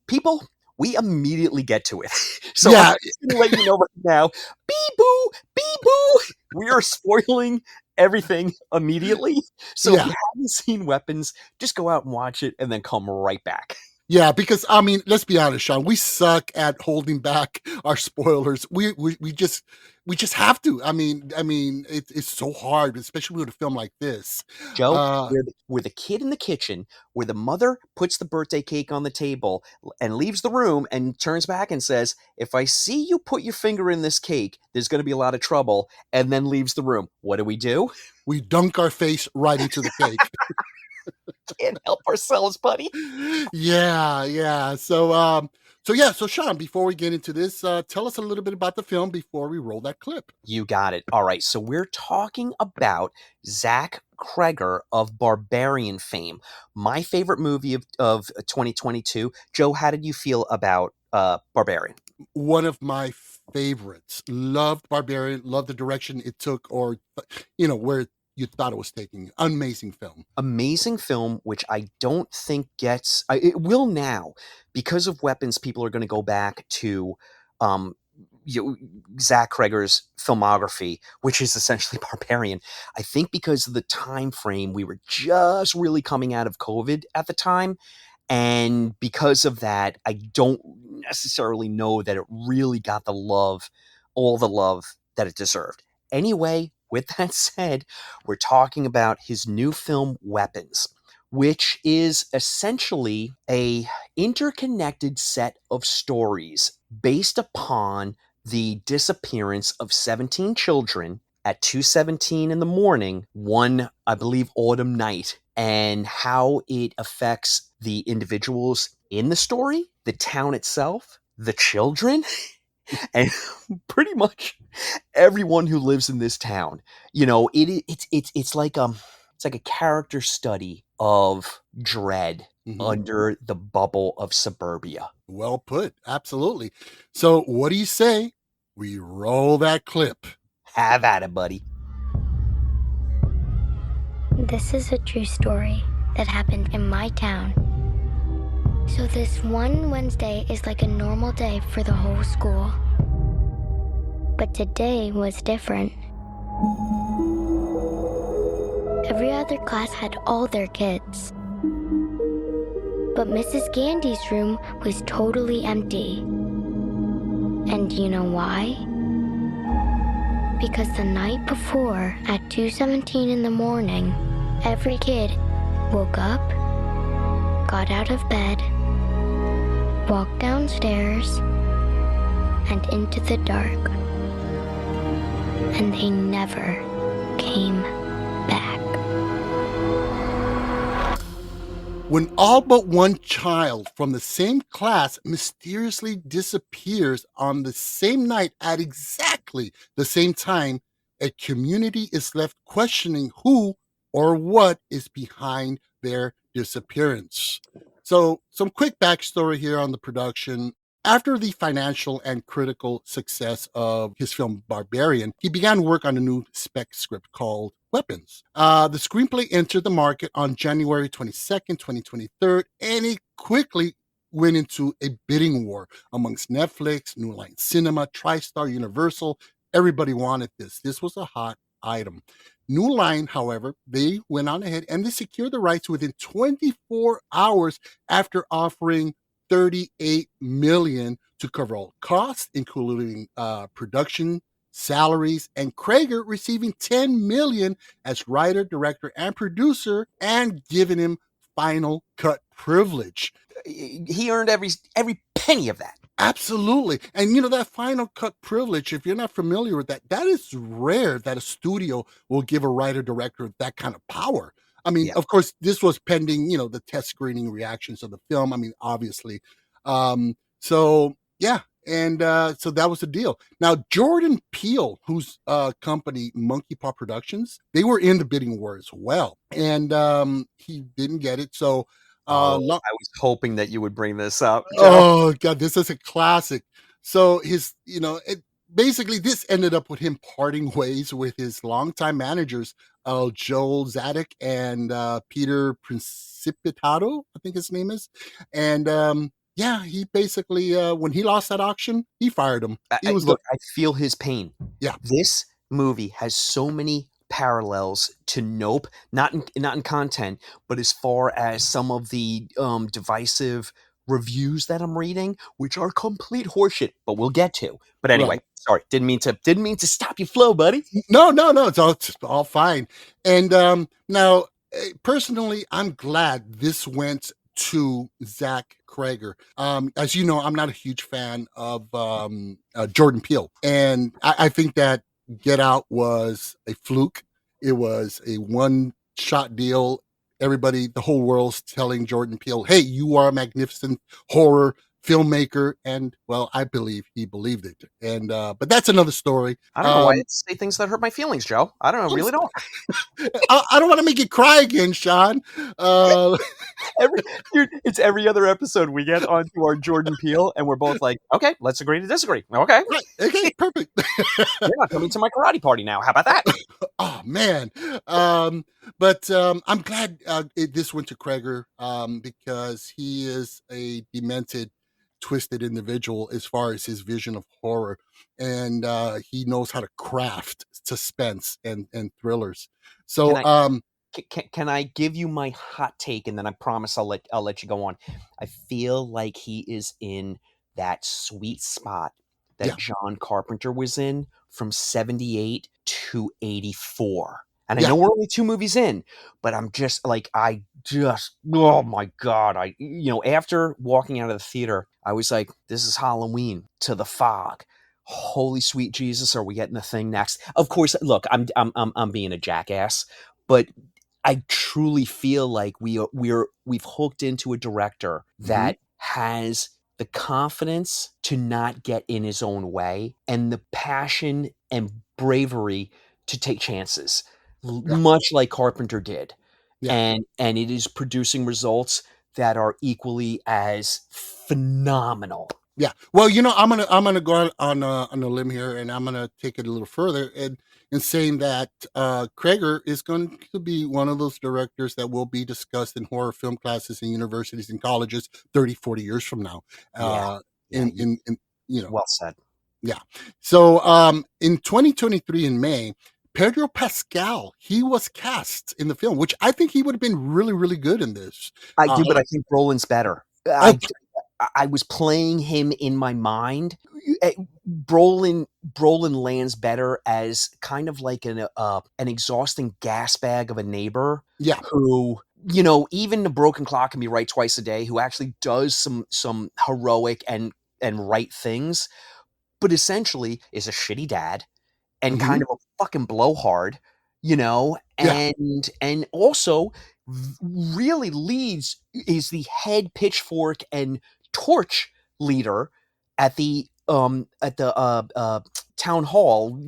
People, we immediately get to it. So Yeah. I'm just going to let you know right now, bee-boo, bee-boo, we are spoiling everything immediately. So if you haven't seen Weapons, just go out and watch it and then come right back. Yeah, because I mean, let's be honest, Sean. We suck at holding back our spoilers. We just have to. I mean, it's so hard, especially with a film like this. Joe, where the kid in the kitchen, where the mother puts the birthday cake on the table and leaves the room and turns back and says, "If I see you put your finger in this cake, there's going to be a lot of trouble," and then leaves the room. What do? We dunk our face right into the cake. Can't help ourselves, buddy. Yeah. So Sean, before we get into this, tell us a little bit about the film before we roll that clip. You got it. All right. So we're talking about Zach Cregger of Barbarian fame. My favorite movie of 2022. Joe, how did you feel about Barbarian? One of my favorites. Loved Barbarian. Loved the direction it took, or where you thought it was taking. Amazing film, which I don't think gets. It will now, because of Weapons. People are going to go back to Zach Cregger's filmography, which is essentially Barbarian. I think because of the time frame, we were just really coming out of COVID at the time, and because of that, I don't necessarily know that it really got all the love that it deserved. Anyway, with that said, we're talking about his new film, Weapons, which is essentially a interconnected set of stories based upon the disappearance of 17 children at 2:17 in the morning, one, I believe, autumn night, and how it affects the individuals in the story, the town itself, the children, and pretty much everyone who lives in this town. It's like a character study of dread under the bubble of suburbia. Well put. Absolutely. So what do you say we roll that clip? Have at it, buddy. This is a true story that happened in my town. So this one Wednesday is like a normal day for the whole school. But today was different. Every other class had all their kids. But Mrs. Gandy's room was totally empty. And you know why? Because the night before, at 2:17 in the morning, every kid woke up, got out of bed, walked downstairs, and into the dark. And they never came back. When all but one child from the same class mysteriously disappears on the same night at exactly the same time, a community is left questioning who or what is behind their disappearance. So, some quick backstory here on the production. After the financial and critical success of his film Barbarian, he began work on a new spec script called Weapons. The screenplay entered the market on January 22nd, 2023, and it quickly went into a bidding war amongst Netflix, New Line Cinema, TriStar, Universal. Everybody wanted this. This was a hot item. New Line, however, they went on ahead and they secured the rights within 24 hours after offering $38 million to cover all costs, including production, salaries, and Cregger receiving $10 million as writer, director, and producer, and giving him final cut privilege. He earned every penny of that. Absolutely. And that final cut privilege, if you're not familiar with that, that is rare that a studio will give a writer, director that kind of power. I mean, Of course, this was pending, the test screening reactions of the film. I mean, obviously. And And so that was the deal. Now, Jordan Peele, whose company, Monkey Paw Productions, they were in the bidding war as well. And he didn't get it. So, I was hoping that you would bring this up, Joe. oh, God, this is a classic. So basically, this ended up with him parting ways with his longtime managers, Joel Zadek and Peter Principitato, I think his name is. And he basically, when he lost that auction, he fired him. Look, I feel his pain. Yeah. This movie has so many parallels to Nope, not in content, but as far as some of the divisive reviews that I'm reading, which are complete horseshit, but we'll get to. But anyway, Right. Sorry, didn't mean to stop your flow, buddy. No, it's all fine. And now, personally, I'm glad this went to Zach Cregger. As you know, I'm not a huge fan of Jordan Peele, and I think that Get Out was a fluke. It was a one-shot deal. Everybody, the whole world's telling Jordan Peele, "Hey, you are a magnificent horror filmmaker," and well, I believe he believed it. And but that's another story. I don't know why I say things that hurt my feelings, Joe. I don't know, really don't. I don't want to make you cry again, Sean. It's every other episode we get onto our Jordan Peele, and we're both like, okay, let's agree to disagree. Okay, Right. Okay, perfect. you're not coming to my karate party now. How about that? Oh man. But I'm glad this went to Cregger because he is a demented, twisted individual as far as his vision of horror, and he knows how to craft suspense and thrillers. So Can I give you my hot take, and then I promise I'll let you go on. I feel like he is in that sweet spot that Yeah. John Carpenter was in from 78 to 84. And I Yeah. know we're only 2 movies in, but I'm just like, oh my God. After walking out of the theater, I was like, this is Halloween to The Fog. Holy sweet Jesus, are we getting the Thing next? Of course, look, I'm being a jackass, but I truly feel like we've hooked into a director that has the confidence to not get in his own way and the passion and bravery to take chances, much like Carpenter did. Yeah. And it is producing results that are equally as phenomenal. Yeah. Well, I'm gonna go on a limb here, and I'm gonna take it a little further, and saying that Cregger is going to be one of those directors that will be discussed in horror film classes in universities and colleges 30, 40 years from now. In Well said. Yeah. So in 2023 in May, Pedro Pascal, he was cast in the film, which I think he would have been really, really good in this. I do, but I think Brolin's better. I was playing him in my mind. Brolin lands better as kind of like an exhausting gas bag of a neighbor. Yeah. Who, even the broken clock can be right twice a day, who actually does some heroic and right things, but essentially is a shitty dad and kind of a fucking blowhard, and also really is the head pitchfork and torch leader at the town hall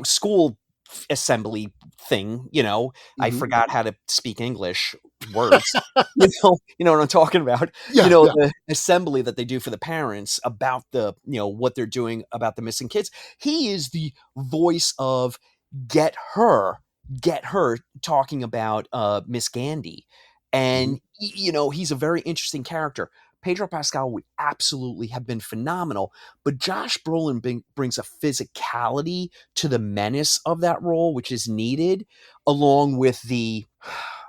school assembly thing. I forgot how to speak English words. You know what I'm talking about. The assembly that they do for the parents about the what they're doing about the missing kids. He is the voice of get her talking about Miss Gandy, and he's a very interesting character. Pedro Pascal would absolutely have been phenomenal, but Josh Brolin brings a physicality to the menace of that role, which is needed, along with the,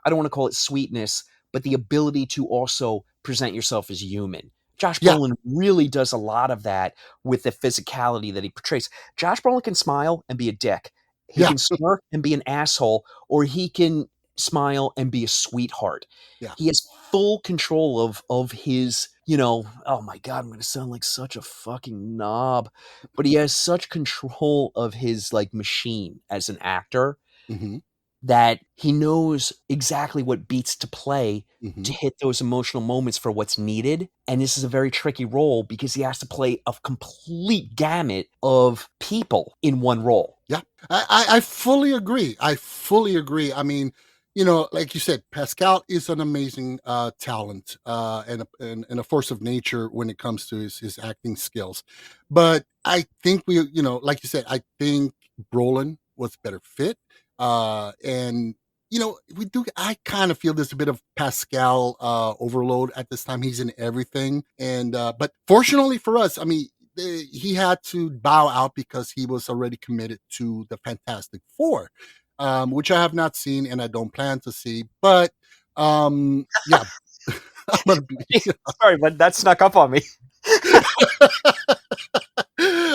I don't want to call it sweetness, but the ability to also present yourself as human. Josh Brolin really does a lot of that with the physicality that he portrays. Josh Brolin can smile and be a dick. He can smirk and be an asshole, or he can smile and be a sweetheart. Yeah. He has full control of his, oh my God, I'm going to sound like such a fucking knob, but he has such control of his like machine as an actor that he knows exactly what beats to play Mhm. to hit those emotional moments for what's needed. And this is a very tricky role because he has to play a complete gamut of people in one role. Yeah, I fully agree. I fully agree. I mean, like you said, Pascal is an amazing talent and a force of nature when it comes to his acting skills. But I think like you said, I think Brolin was better fit. And I kind of feel there's a bit of Pascal overload at this time. He's in everything, and but fortunately for us, I mean, he had to bow out because he was already committed to the Fantastic Four, which I have not seen and I don't plan to see. But yeah, I'm gonna be, Sorry, but that snuck up on me.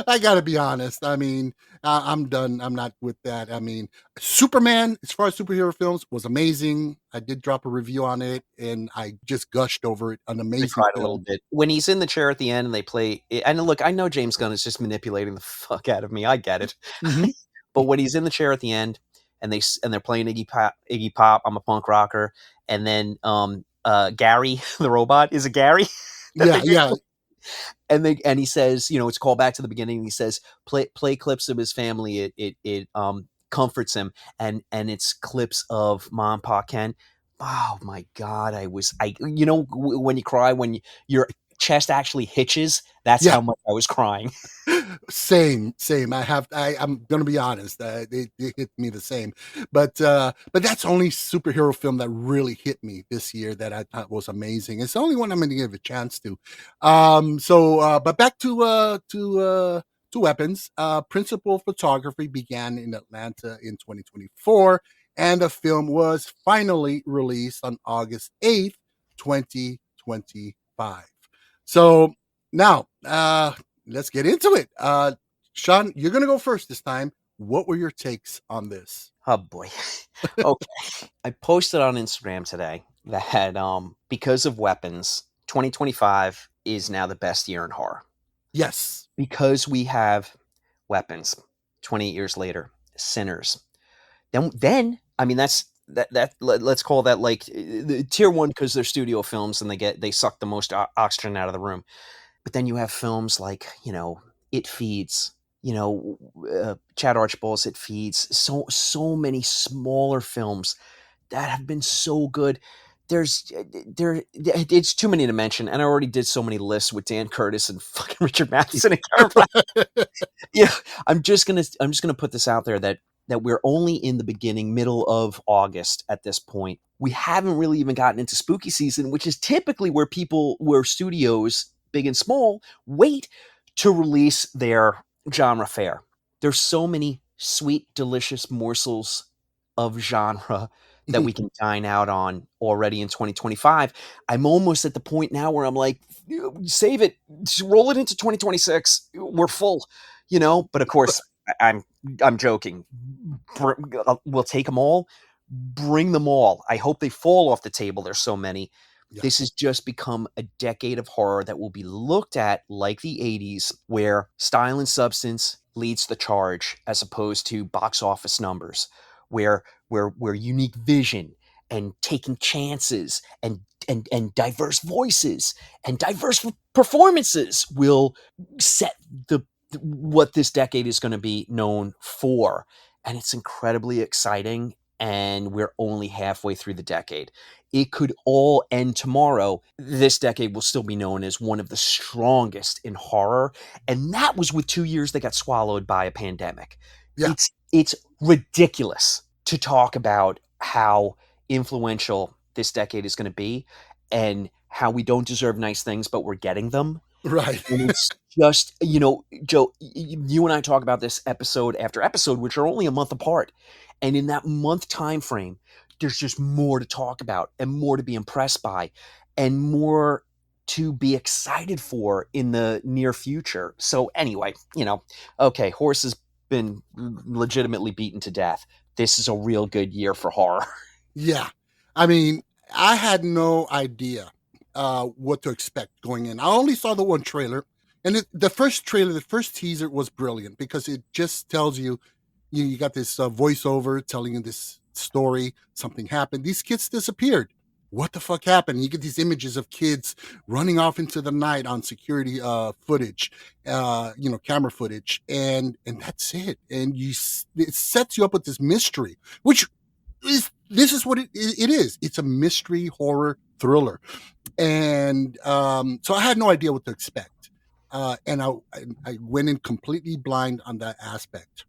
I gotta be honest. I mean, I'm done. I'm not with that. I mean, Superman, as far as superhero films, was amazing. I did drop a review on it, and I just gushed over it. An I amazing cried a film. little bit when he's in the chair at the end and they play. And look, I know James Gunn is just manipulating the fuck out of me. I get it. Mhm. But when he's in the chair at the end and they're playing Iggy Pop, I'm a punk rocker, and then Gary the robot, is it Gary? Yeah. And he says, it's a call back to the beginning. He says, play clips of his family. It comforts him, and it's clips of Mom, Pa, Ken. Oh my God, when you cry when your chest actually hitches. That's Yeah. how much I was crying. Same. I'm gonna be honest. They hit me the same, but that's the only superhero film that really hit me this year that I thought was amazing. It's the only one I'm gonna give a chance to. But back to Weapons. Principal photography began in Atlanta in 2024, and the film was finally released on August 8th, 2025. So now, let's get into it. Sean, you're going to go first this time. What were your takes on this? Oh boy. Okay. I posted on Instagram today that because of Weapons, 2025 is now the best year in horror. Yes. Because we have Weapons, 28 years later, Sinners. Then I mean that let's call that like the tier 1 because they're studio films and they suck the most oxygen out of the room. But then you have films like, It Feeds, Chad Archibald's It Feeds, so many smaller films that have been so good. It's too many to mention, and I already did so many lists with Dan Curtis and fucking Richard Matheson and Karen. Yeah, I'm just gonna put this out there that we're only in the middle of August at this point. We haven't really even gotten into spooky season, which is typically where studios, big and small, wait to release their genre fare. There's so many sweet, delicious morsels of genre that we can dine out on already in 2025. I'm almost at the point now where I'm like, save it, just roll it into 2026. We're full, But of course, I'm joking. We'll take them all. Bring them all. I hope they fall off the table. There's so many. Yeah. This has just become a decade of horror that will be looked at like the 80s, where style and substance leads the charge as opposed to box office numbers, where unique vision and taking chances and diverse voices and diverse performances will set what this decade is going to be known for. And it's incredibly exciting. And we're only halfway through the decade. It could all end tomorrow. This decade will still be known as one of the strongest in horror. And that was with 2 years that got swallowed by a pandemic. Yeah. It's ridiculous to talk about how influential this decade is going to be and how we don't deserve nice things, but we're getting them. Right. And it's just, Joe, you and I talk about this episode after episode, which are only a month apart. And in that month time frame, there's just more to talk about and more to be impressed by and more to be excited for in the near future. So anyway, okay, horse has been legitimately beaten to death. This is a real good year for horror. Yeah. I mean, I had no idea what to expect going in. I only saw the one trailer, and the first teaser was brilliant because it just tells you got this voiceover telling you this story. Something happened. These kids disappeared. What the fuck happened? You get these images of kids running off into the night on security footage, camera footage, and that's it. And it sets you up with this mystery, which this is what it is. It's a mystery horror thriller, and so I had no idea what to expect, and I went in completely blind on that aspect.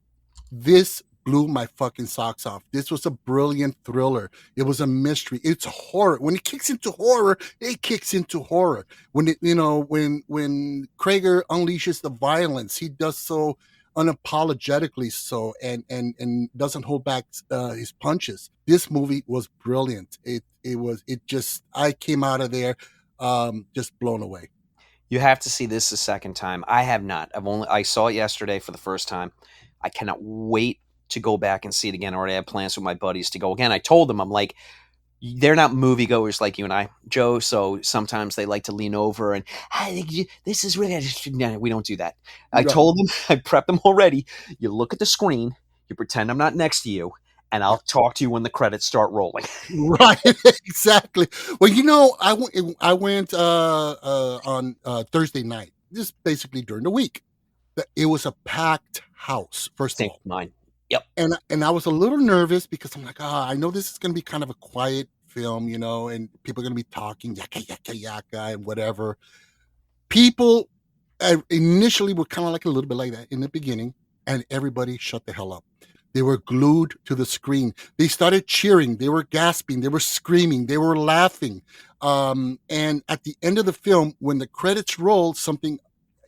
This blew my fucking socks off. This was a brilliant thriller. It was a mystery. It's horror. When it kicks into horror, it kicks into horror. When when Cregger unleashes the violence, he does so unapologetically so, and doesn't hold back his punches. This movie was brilliant. I came out of there just blown away. You have to see this a second time. I have not. I saw it yesterday for the first time. I cannot wait to go back and see it again. I already have plans with my buddies to go again. I told them, I'm like, they're not moviegoers like you and I, Joe. So sometimes they like to lean over and, I think this is really, no, we don't do that. I told them, I prepped them already. You look at the screen, you pretend I'm not next to you, and I'll talk to you when the credits start rolling. Right, exactly. Well, I went on Thursday night. This is basically during the week. It was a packed house. First of all, mine. Yep. And I was a little nervous because I'm like, I know this is going to be kind of a quiet film, and people are going to be talking yaka yaka yaka and whatever. People initially were kind of like a little bit like that in the beginning, and everybody shut the hell up. They were glued to the screen. They started cheering. They were gasping. They were screaming. They were laughing. And at the end of the film, when the credits rolled, something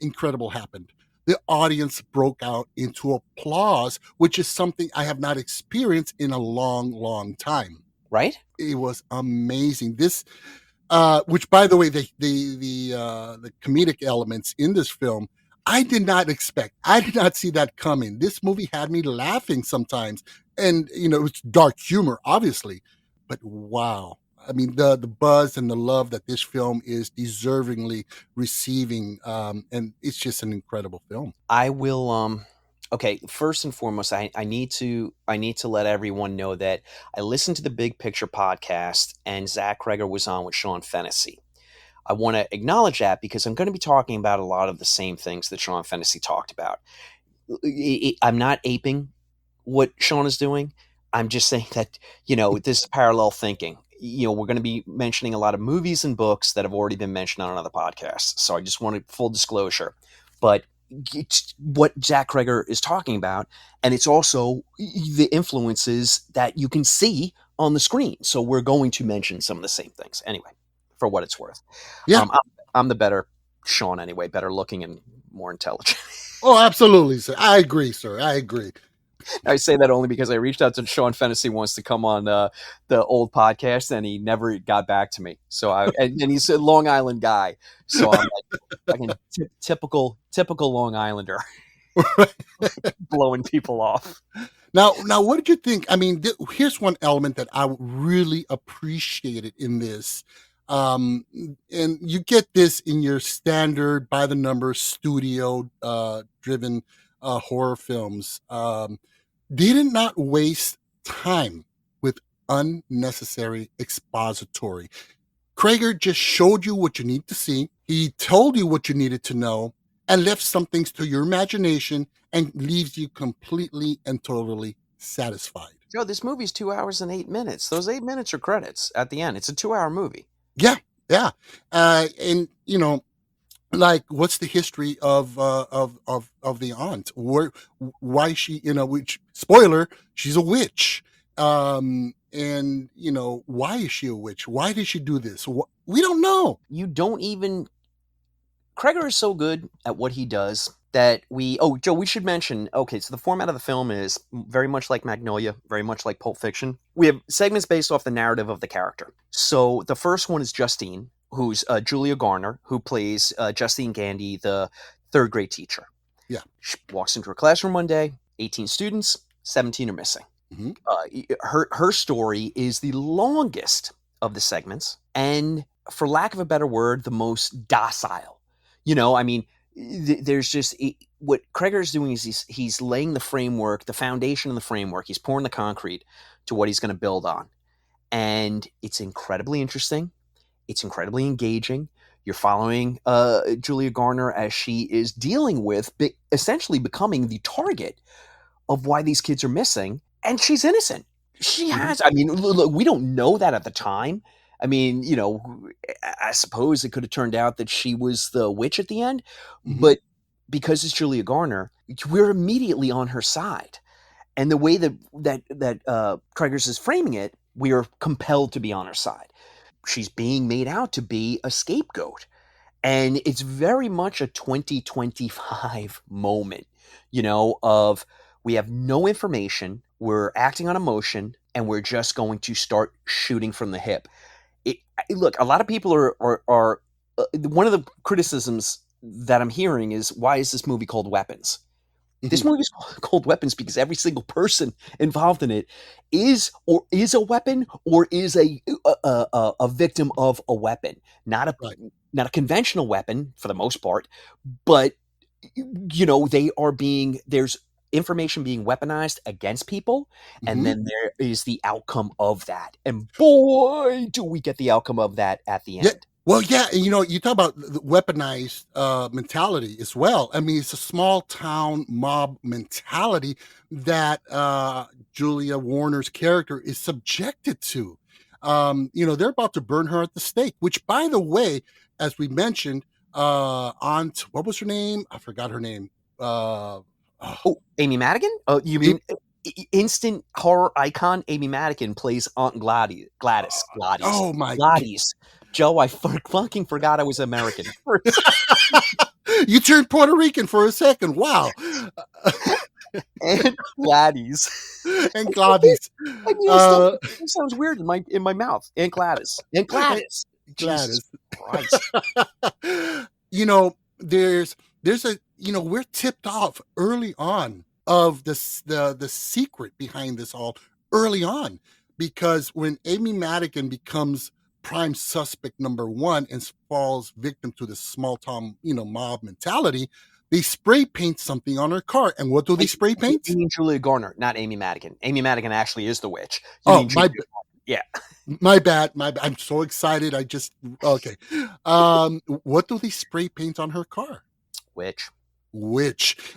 incredible happened. The audience broke out into applause, which is something I have not experienced in a long, long time. Right? It was amazing. This, which by the way, the comedic elements in this film, I did not expect. I did not see that coming. This movie had me laughing sometimes, and it's dark humor, obviously, but wow. I mean, the buzz and the love that this film is deservingly receiving, and it's just an incredible film. I will. Okay, first and foremost, I need to let everyone know that I listened to the Big Picture podcast, and Zach Cregger was on with Sean Fennessy. I want to acknowledge that because I'm going to be talking about a lot of the same things that Sean Fennessy talked about. I'm not aping what Sean is doing. I'm just saying that this is parallel thinking. We're going to be mentioning a lot of movies and books that have already been mentioned on another podcast. So I just wanted full disclosure. But it's what Zach Cregger is talking about, and it's also the influences that you can see on the screen. So we're going to mention some of the same things anyway, for what it's worth. Yeah. I'm the better Sean anyway, better looking and more intelligent. Oh, absolutely, sir. I agree, sir. I agree. I say that only because I reached out to Sean Fennessy once to come on the old podcast, and he never got back to me. So and he's a Long Island guy, so I'm like typical Long Islander, blowing people off. Now, what did you think? I mean, here's one element that I really appreciated in this. And you get this in your standard by the numbers studio driven horror films. They did not waste time with unnecessary expository. Cregger just showed you what you need to see. He told you what you needed to know and left some things to your imagination and leaves you completely and totally satisfied. Joe, this movie's 2 hours and 8 minutes. Those 8 minutes are credits at the end. It's a 2-hour movie. Yeah. And like, what's the history of the aunt? Why she, which, spoiler, she's a witch. And why is she a witch? Why did she do this? We don't know. You don't even. Cregger is so good at what he does that Joe, we should mention, okay, so the format of the film is very much like Magnolia, very much like Pulp Fiction. We have segments based off the narrative of the character. So the first one is Justine, who's Julia Garner, who plays Justine Gandy, the third grade teacher. Yeah. She walks into her classroom one day, 18 students, 17 are missing. Mm-hmm. Her story is the longest of the segments, and for lack of a better word, the most docile. there's just what Cregger's doing is he's laying the framework, the foundation of the framework. He's pouring the concrete to what he's going to build on. And it's incredibly interesting. It's incredibly engaging. You're following Julia Garner as she is dealing with essentially becoming the target of why these kids are missing. And she's innocent. She has, I mean, look, we don't know that at the time. I mean, you know, I suppose it could have turned out that she was the witch at the end, but because it's Julia Garner, we're immediately on her side. And the way that Cregger's is framing it, we are compelled to be on her side. She's being made out to be a scapegoat. And it's very much a 2025 moment, you know, of we have no information, we're acting on emotion, and we're just going to start shooting from the hip. Look, a lot of people are one of the criticisms that I'm hearing is, why is this movie called Weapons? This movie is called Weapons because every single person involved in it is a weapon or is a victim of a weapon, not a conventional weapon for the most part, but you know, there's information being weaponized against people, and then there is the outcome of that, and boy, do we get the outcome of that at the end. Yeah. Well, yeah, and you know, you talk about the weaponized mentality as well. I mean, it's a small town mob mentality that Julia Warner's character is subjected to. You know, they're about to burn her at the stake, which, by the way, as we mentioned, Aunt, what was her name? I forgot her name. Amy Madigan? Oh, you mean instant horror icon Amy Madigan plays Aunt Gladys. Oh my Gladys. Joe, I fucking forgot I was American. You turned Puerto Rican for a second. Wow. And Gladys. And Gladys. I mean, it sounds weird in my mouth. And Gladys. And Gladys. Gladys. Christ. You know, there's a, you know, we're tipped off early on of the secret behind this all early on, because when Amy Madigan becomes prime suspect number one and falls victim to the small town, you know, mob mentality, they spray paint something on her car. And what do they spray paint? You mean Julia Garner, not Amy Madigan. Amy Madigan actually is the witch. Yeah. My bad. I'm so excited. Okay. What do they spray paint on her car? Witch.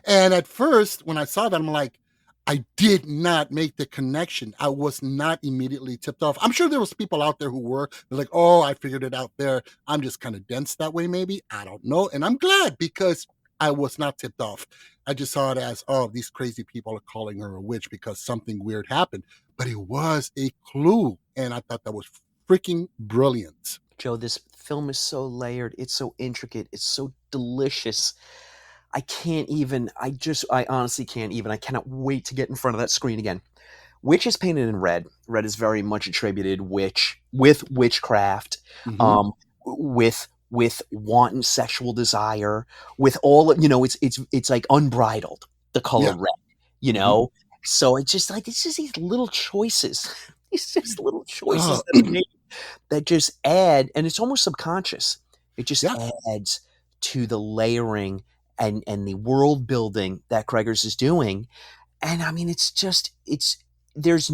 And at first, when I saw that, I'm like, I did not make the connection. I was not immediately tipped off. I'm sure there was people out there who were. They're like, oh, I figured it out there. I'm just kind of dense that way, maybe. I don't know. And I'm glad, because I was not tipped off. I just saw it as, oh, these crazy people are calling her a witch because something weird happened. But it was a clue. And I thought that was freaking brilliant. Joe, this film is so layered. It's so intricate. It's so delicious. I honestly can't even. I cannot wait to get in front of that screen again. Witch is painted in red. Red is very much attributed with witchcraft, with wanton sexual desire, with all, you know, it's like unbridled, the color red, you know? So it's just these little choices. It's just little choices that are made that just add, and it's almost subconscious. It just adds to the layering and the world building that Cregger's is doing. And I mean, there's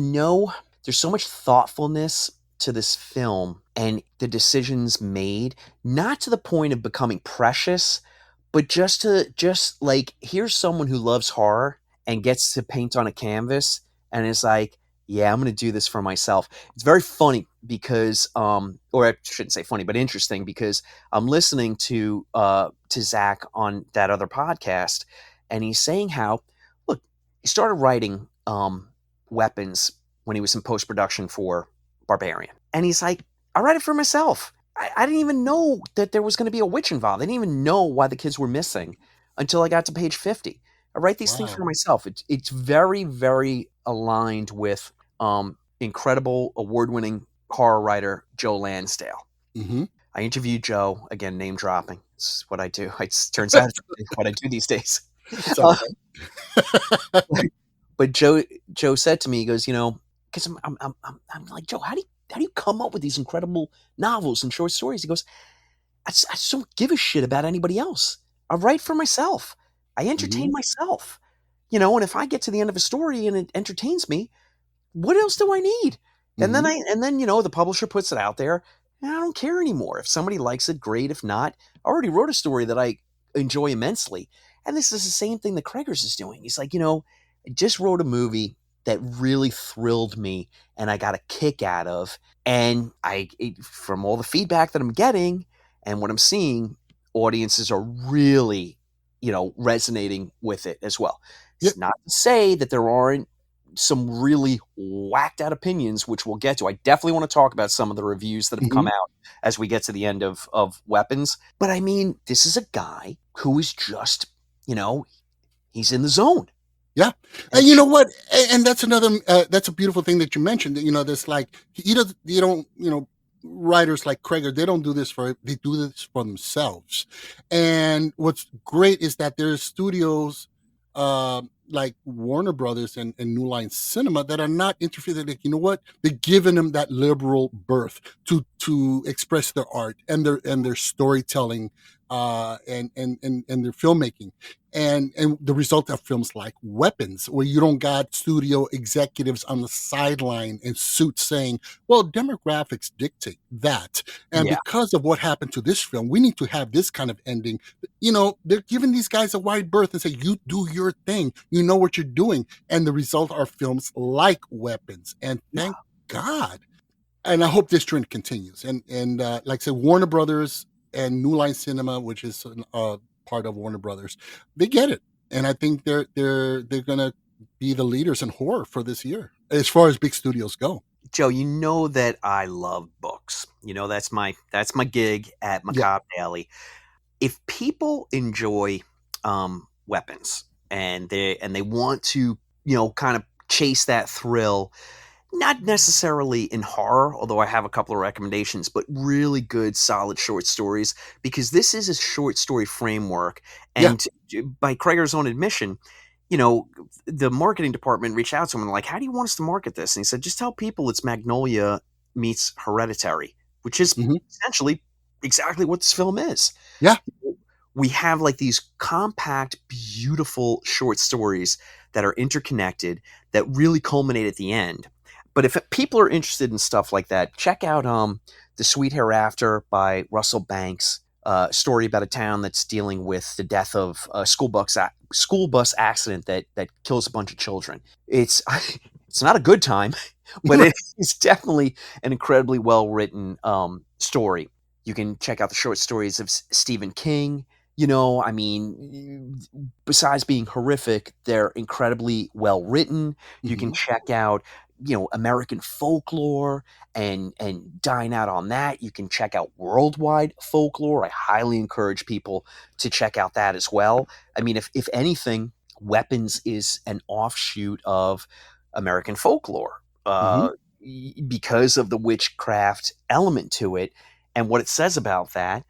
so much thoughtfulness to this film and the decisions made, not to the point of becoming precious, but just like, here's someone who loves horror and gets to paint on a canvas and is like, yeah, I'm going to do this for myself. It's very funny because, or I shouldn't say funny, but interesting, because I'm listening to Zach on that other podcast, and he's saying how, look, he started writing Weapons when he was in post-production for Barbarian. And he's like, I write it for myself. I didn't even know that there was going to be a witch involved. I didn't even know why the kids were missing until I got to page 50. I write these things for myself. It's very, very aligned with incredible award-winning horror writer Joe Lansdale. I interviewed Joe, again, name dropping. It's what I do. It turns out it's what I do these days. But Joe said to me, he goes, you know, because I'm like, Joe, how do you come up with these incredible novels and short stories? He goes, I just don't give a shit about anybody else. I write for myself. I entertain myself. And if I get to the end of a story and it entertains me, what else do I need? And then the publisher puts it out there, and I don't care anymore. If somebody likes it, great. If not, I already wrote a story that I enjoy immensely. And this is the same thing that Cregger's is doing. He's like, I just wrote a movie that really thrilled me and I got a kick out of. And from all the feedback that I'm getting and what I'm seeing, audiences are really, resonating with it as well. It's not to say that there aren't some really whacked out opinions, which we'll get to. I definitely want to talk about some of the reviews that have come out as we get to the end of Weapons. But I mean, this is a guy who is just, he's in the zone. Yeah. And you know what? And that's that's a beautiful thing that you mentioned. This like, writers like Cregger, they don't do this they do this for themselves. And what's great is that there's studios, like Warner Brothers and New Line Cinema that are not interested. Like, you know what? They're giving them that liberal birth to express their art and their storytelling, and their filmmaking. And the result of films like Weapons, where you don't got studio executives on the sideline in suits saying, well, demographics dictate that. And because of what happened to this film, we need to have this kind of ending. They're giving these guys a wide berth and say, you do your thing. You know what you're doing. And the result are films like Weapons. And thank God. And I hope this trend continues. And like I said, Warner Brothers and New Line Cinema, which is part of Warner Brothers, they get it, and I think they're gonna be the leaders in horror for this year as far as big studios go. Joe, you know that I love books. That's my gig at Macabre Daily. If people enjoy Weapons and they want to kind of chase that thrill, not necessarily in horror, although I have a couple of recommendations, but really good, solid short stories, because this is a short story framework. And by Cregger's own admission, the marketing department reached out to him and like, how do you want us to market this? And he said, just tell people it's Magnolia meets Hereditary, which is essentially exactly what this film is. Yeah. We have like these compact, beautiful short stories that are interconnected that really culminate at the end. But if people are interested in stuff like that, check out The Sweet Hereafter by Russell Banks, a story about a town that's dealing with the death of a school bus accident that kills a bunch of children. It's not a good time, but it's definitely an incredibly well-written story. You can check out the short stories of Stephen King. Besides being horrific, they're incredibly well-written. You can check out American folklore and dine out on that. You can check out worldwide folklore. I highly encourage people to check out that as well. I mean, if anything, Weapons is an offshoot of American folklore because of the witchcraft element to it and what it says about that.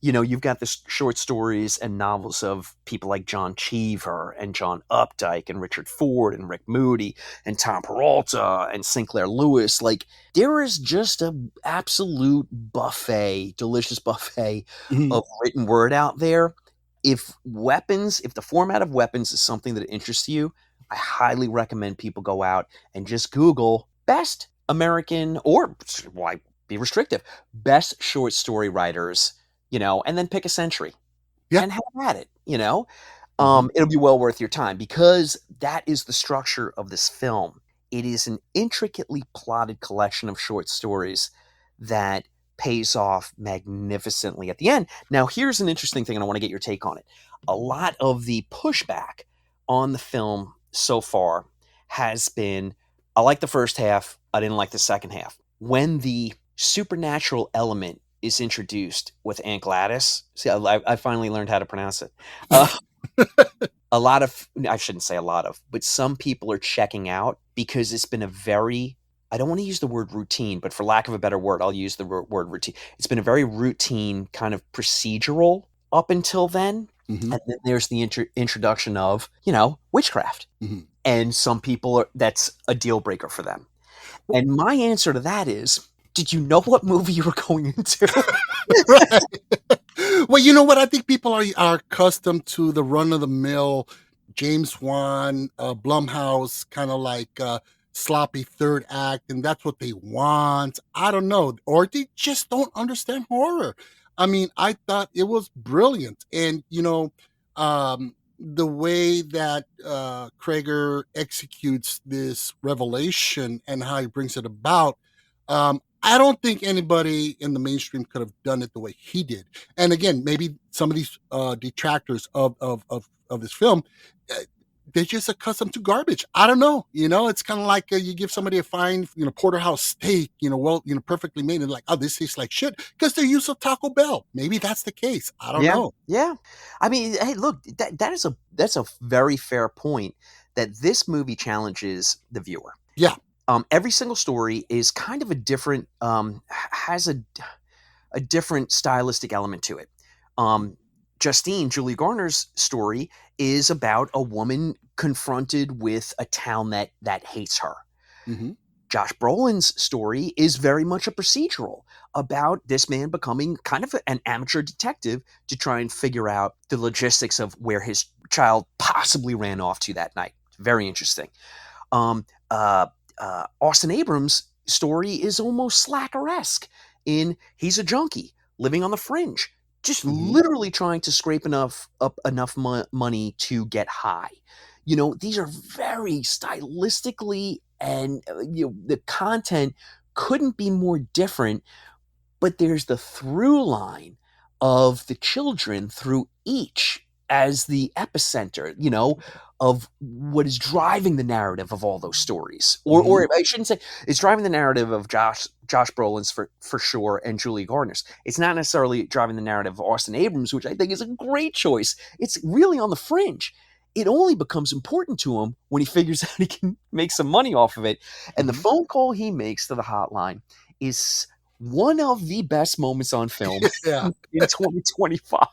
You've got the short stories and novels of people like John Cheever and John Updike and Richard Ford and Rick Moody and Tom Peralta and Sinclair Lewis. Like, there is just an absolute delicious buffet of written word out there. If the format of Weapons is something that interests you, I highly recommend people go out and just Google best American, or why be restrictive, best short story writers, and then pick a century and have at it, it'll be well worth your time, because that is the structure of this film. It is an intricately plotted collection of short stories that pays off magnificently at the end. Now, here's an interesting thing, and I want to get your take on it. A lot of the pushback on the film so far has been, I like the first half, I didn't like the second half. When the supernatural element is introduced with Aunt Gladys, see, I finally learned how to pronounce it. I shouldn't say a lot of, but some people are checking out because it's been a very, I don't want to use the word routine, but for lack of a better word, I'll use the word routine. It's been a very routine kind of procedural up until then. And then there's the introduction of, witchcraft. And some people that's a deal breaker for them. And my answer to that is, did you know what movie you were going into? Well, you know what? I think people are accustomed to the run of the mill James Wan, Blumhouse, kind of like sloppy third act, and that's what they want. I don't know, or they just don't understand horror. I mean, I thought it was brilliant, and the way that Cregger executes this revelation and how he brings it about. I don't think anybody in the mainstream could have done it the way he did. And again, maybe some of these detractors of this film, uh, they're just accustomed to garbage. I don't know. It's kind of like you give somebody a fine, porterhouse steak, perfectly made, and like, oh, this tastes like shit because they're used to Taco Bell. Maybe that's the case. I don't know. Yeah. I mean, hey, look, that's a very fair point that this movie challenges the viewer. Yeah. Every single story is kind of a different, has a different stylistic element to it. Justine, Julie Garner's story, is about a woman confronted with a town that hates her. Mm-hmm. Josh Brolin's story is very much a procedural about this man becoming kind of an amateur detective to try and figure out the logistics of where his child possibly ran off to that night. Very interesting. Austin Abrams' story is almost Slacker-esque in he's a junkie living on the fringe, just literally trying to scrape enough money to get high. These are very stylistically, and the content couldn't be more different, but there's the through line of the children through each as the epicenter, of what is driving the narrative of all those stories. Or I shouldn't say it's driving the narrative of Josh Brolin's for sure, and Julie Garner's. It's not necessarily driving the narrative of Austin Abrams, which I think is a great choice. It's really on the fringe. It only becomes important to him when he figures out he can make some money off of it. And the phone call he makes to the hotline is one of the best moments on film Yeah. in 2025.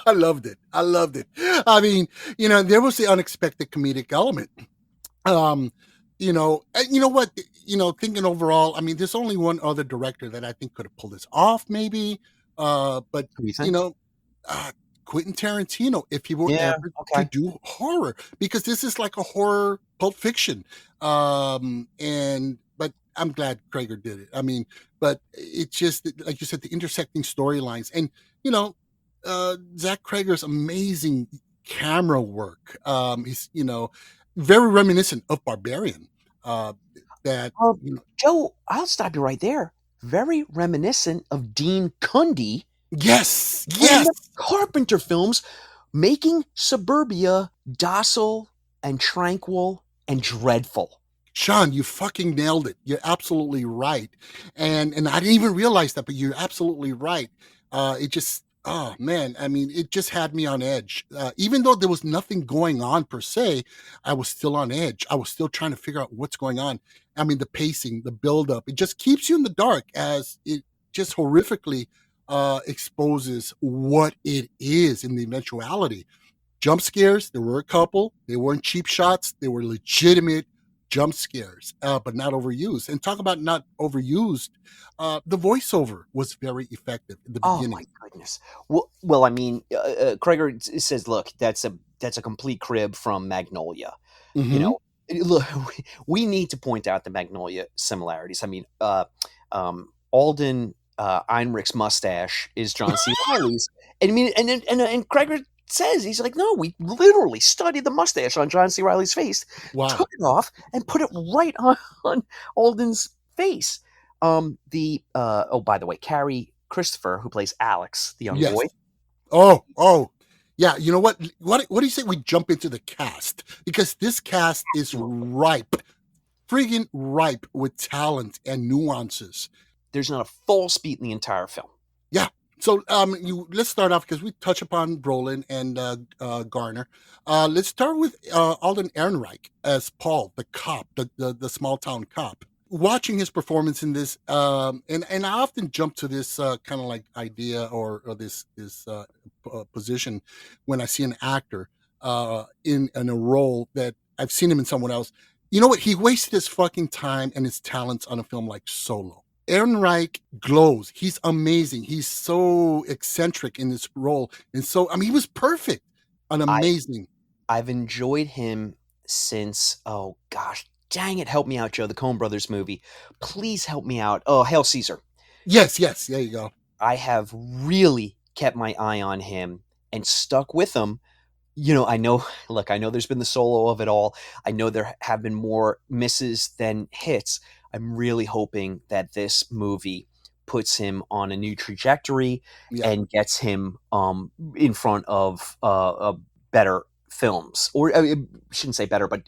I loved it. I mean, there was the unexpected comedic element. And you know what? Thinking overall, I mean, there's only one other director that I think could have pulled this off, maybe. But Quentin Tarantino, if he were ever to do horror, because this is like a horror Pulp Fiction. But I'm glad Cregger did it. I mean, but it's just, like you said, the intersecting storylines. And, Zach Cregger's amazing camera work. He's, very reminiscent of Barbarian. Joe, I'll stop you right there. Very reminiscent of Dean Cundey. Yes. The Carpenter films, making suburbia docile and tranquil and dreadful. Sean, you fucking nailed it. You're absolutely right. And I didn't even realize that, but you're absolutely right. It just, oh man, I mean, it just had me on edge. Even though there was nothing going on per se, I was still on edge. I was still trying to figure out what's going on. I mean, the pacing, the buildup, it just keeps you in the dark as it just horrifically exposes what it is in the eventuality. Jump scares, there were a couple. They weren't cheap shots. They were legitimate jump scares, but not overused. And talk about not overused. The voiceover was very effective in the beginning. Oh my goodness. Well, I mean, Cregger says, look, that's a complete crib from Magnolia. Look, we need to point out the Magnolia similarities. I mean, Alden Einrich's mustache is John C. Reilly's. I mean, and Cregger says, he's like, no, we literally studied the mustache on John C. Reilly's face, took it off, and put it right on Alden's face. By the way, Carrie Christopher, who plays Alex, the young boy. Oh, yeah. You know what? What do you say we jump into the cast? Because this cast is friggin' ripe with talent and nuances. There's not a false beat in the entire film. Yeah. So let's start off because we touch upon Brolin and Garner. Let's start with Alden Ehrenreich as Paul, the cop, the small town cop. Watching his performance in this, and I often jump to this kind of like idea or this position when I see an actor in a role that I've seen him in someone else. You know what? He wasted his fucking time and his talents on a film like Solo. Ehrenreich glows. He's amazing. He's so eccentric in this role. And so, he was perfect. Amazing. I've enjoyed him since, oh gosh, dang it, help me out, Joe, the Coen Brothers movie. Please help me out. Oh, Hail Caesar. Yes, there you go. I have really kept my eye on him and stuck with him. I know there's been the solo of it all. I know there have been more misses than hits. I'm really hoping that this movie puts him on a new trajectory and gets him in front of better films, or I shouldn't say better, but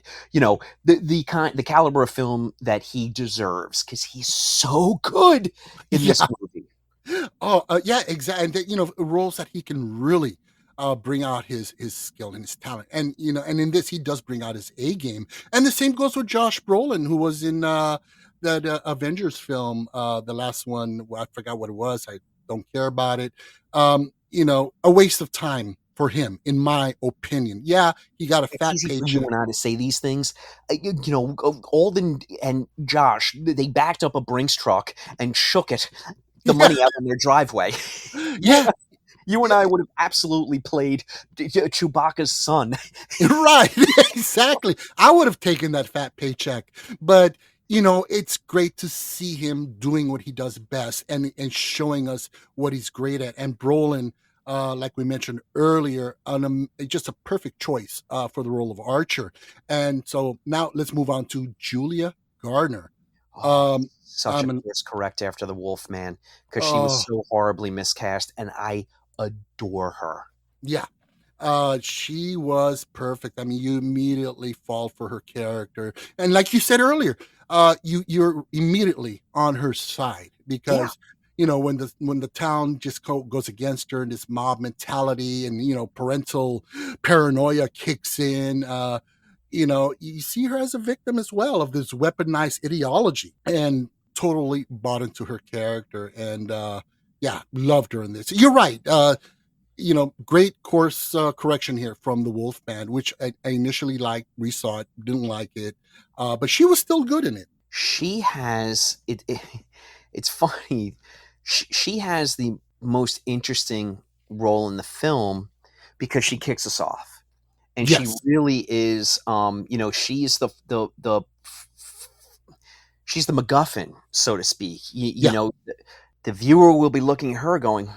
the caliber of film that he deserves, because he's so good in this movie. Oh, yeah, exactly. And roles that he can really bring out his skill and his talent, and and in this he does bring out his A game. And the same goes with Josh Brolin, who was in that Avengers film, the last one. I forgot what it was. I don't care about it. A waste of time for him, in my opinion. Yeah, he got a fat It's easy paycheck. for you and I to say these things. Alden and Josh, they backed up a Brinks truck and shook the money out in their driveway. Yeah. You and I would have absolutely played Chewbacca's son. Right, exactly. I would have taken that fat paycheck, but it's great to see him doing what he does best and showing us what he's great at. And Brolin, like we mentioned earlier, just a perfect choice for the role of Archer. And so now let's move on to Julia Garner. Such a course correct after the Wolfman, because she was so horribly miscast, and I adore her. Yeah. She was perfect. You immediately fall for her character. And like you said earlier, you're immediately on her side, because when the town just goes against her, and this mob mentality and parental paranoia kicks in, you see her as a victim as well of this weaponized ideology, and totally bought into her character. And loved her in this. You're right. Great course correction here from the Wolfman, which I initially liked, resaw it, didn't like it, but she was still good in it. She has it. It's funny. She has the most interesting role in the film, because she kicks us off, and she really is. She's she's the MacGuffin, so to speak. The viewer will be looking at her going,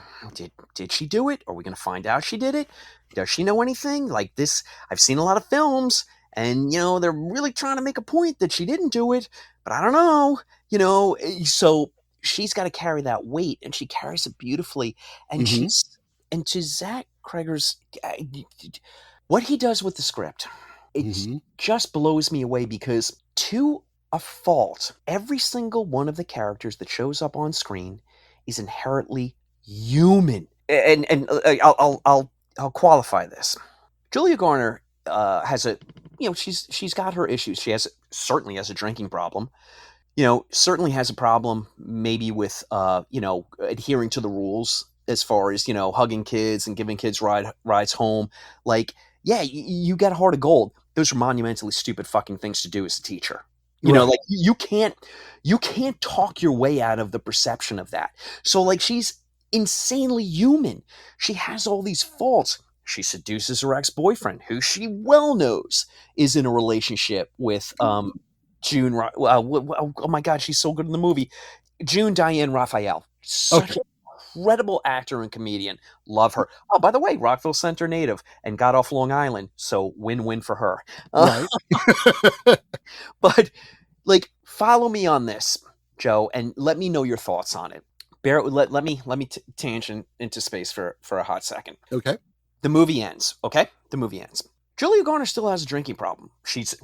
did she do it? Are we going to find out she did it? Does she know anything? Like this, I've seen a lot of films, and, they're really trying to make a point that she didn't do it, but I don't know, so she's got to carry that weight, and she carries it beautifully. And and to Zach Cregger's, what he does with the script, it just blows me away, because to a fault, every single one of the characters that shows up on screen is inherently human. And I'll qualify this. Julia Garner has she's got her issues. She certainly has a drinking problem. Certainly has a problem maybe with adhering to the rules, as far as hugging kids and giving kids rides home. Like, you got a heart of gold. Those are monumentally stupid fucking things to do as a teacher. Like you can't talk your way out of the perception of that. So like, she's insanely human. She has all these faults. She seduces her ex-boyfriend, who she well knows is in a relationship with June. Oh my God, she's so good in the movie. June Diane Raphael. Such an incredible actor and comedian. Love her. Oh, by the way, Rockville Center native and got off Long Island, so win-win for her. Right. But like, follow me on this, Joe, and let me know your thoughts on it. Let me tangent into space for a hot second. Okay. The movie ends. Okay, the movie ends. Julia Garner still has a drinking problem. She's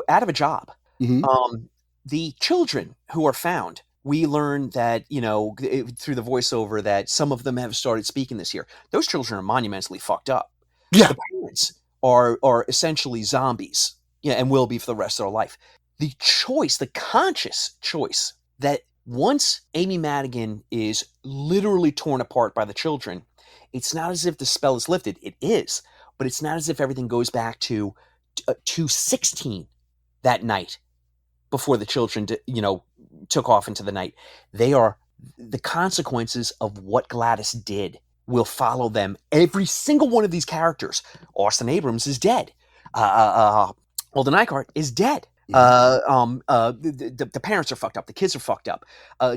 out of a job. The children who are found, we learn that, through the voiceover, that some of them have started speaking this year. Those children are monumentally fucked up. Yeah. The parents are essentially zombies, and will be for the rest of their life. The choice, the conscious choice, that once Amy Madigan is literally torn apart by the children, it's not as if the spell is lifted. It is, but it's not as if everything goes back to 2:16 that night, before the children, took off into the night. They are the consequences of what Gladys did will follow them. Every single one of these characters. Austin Abrams is dead. Alden Eichhardt is dead. The parents are fucked up. The kids are fucked up.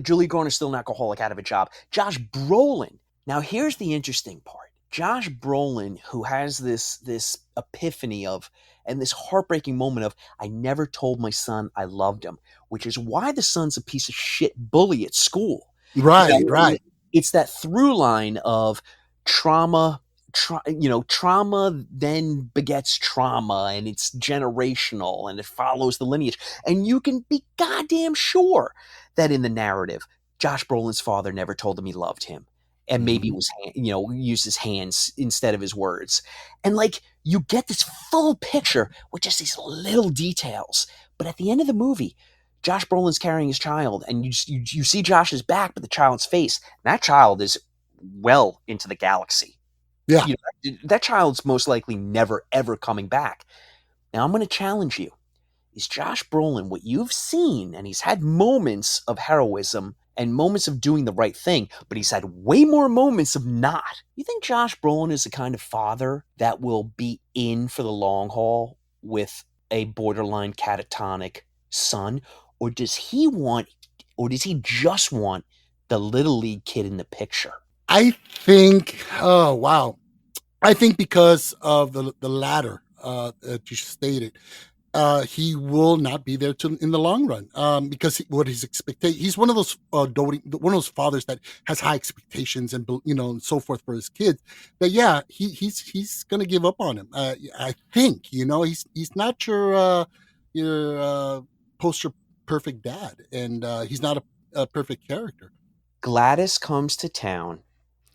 Julie Garner's still an alcoholic out of a job. Josh Brolin. Now here's the interesting part. Josh Brolin, who has this epiphany of, and this heartbreaking moment of, I never told my son I loved him, which is why the son's a piece of shit bully at school. Right, right. It's that through line of trauma then begets trauma, and it's generational, and it follows the lineage. And you can be goddamn sure that in the narrative, Josh Brolin's father never told him he loved him. And maybe was, used his hands instead of his words. And like, you get this full picture with just these little details. But at the end of the movie, Josh Brolin's carrying his child, and you see Josh's back, but the child's face. And that child is well into the galaxy. Yeah. That child's most likely never, ever coming back. Now, I'm going to challenge you. Is Josh Brolin what you've seen, and he's had moments of heroism and moments of doing the right thing, but he's had way more moments of not. You think Josh Brolin is the kind of father that will be in for the long haul with a borderline catatonic son? Or does he just want the little league kid in the picture? I think, I think because of the latter that you stated, he will not be there in the long run, because what his expectation. He's one of those one of those fathers that has high expectations and and so forth for his kids. But yeah, he's gonna give up on him. I think he's not your poster perfect dad, and he's not a perfect character. Gladys comes to town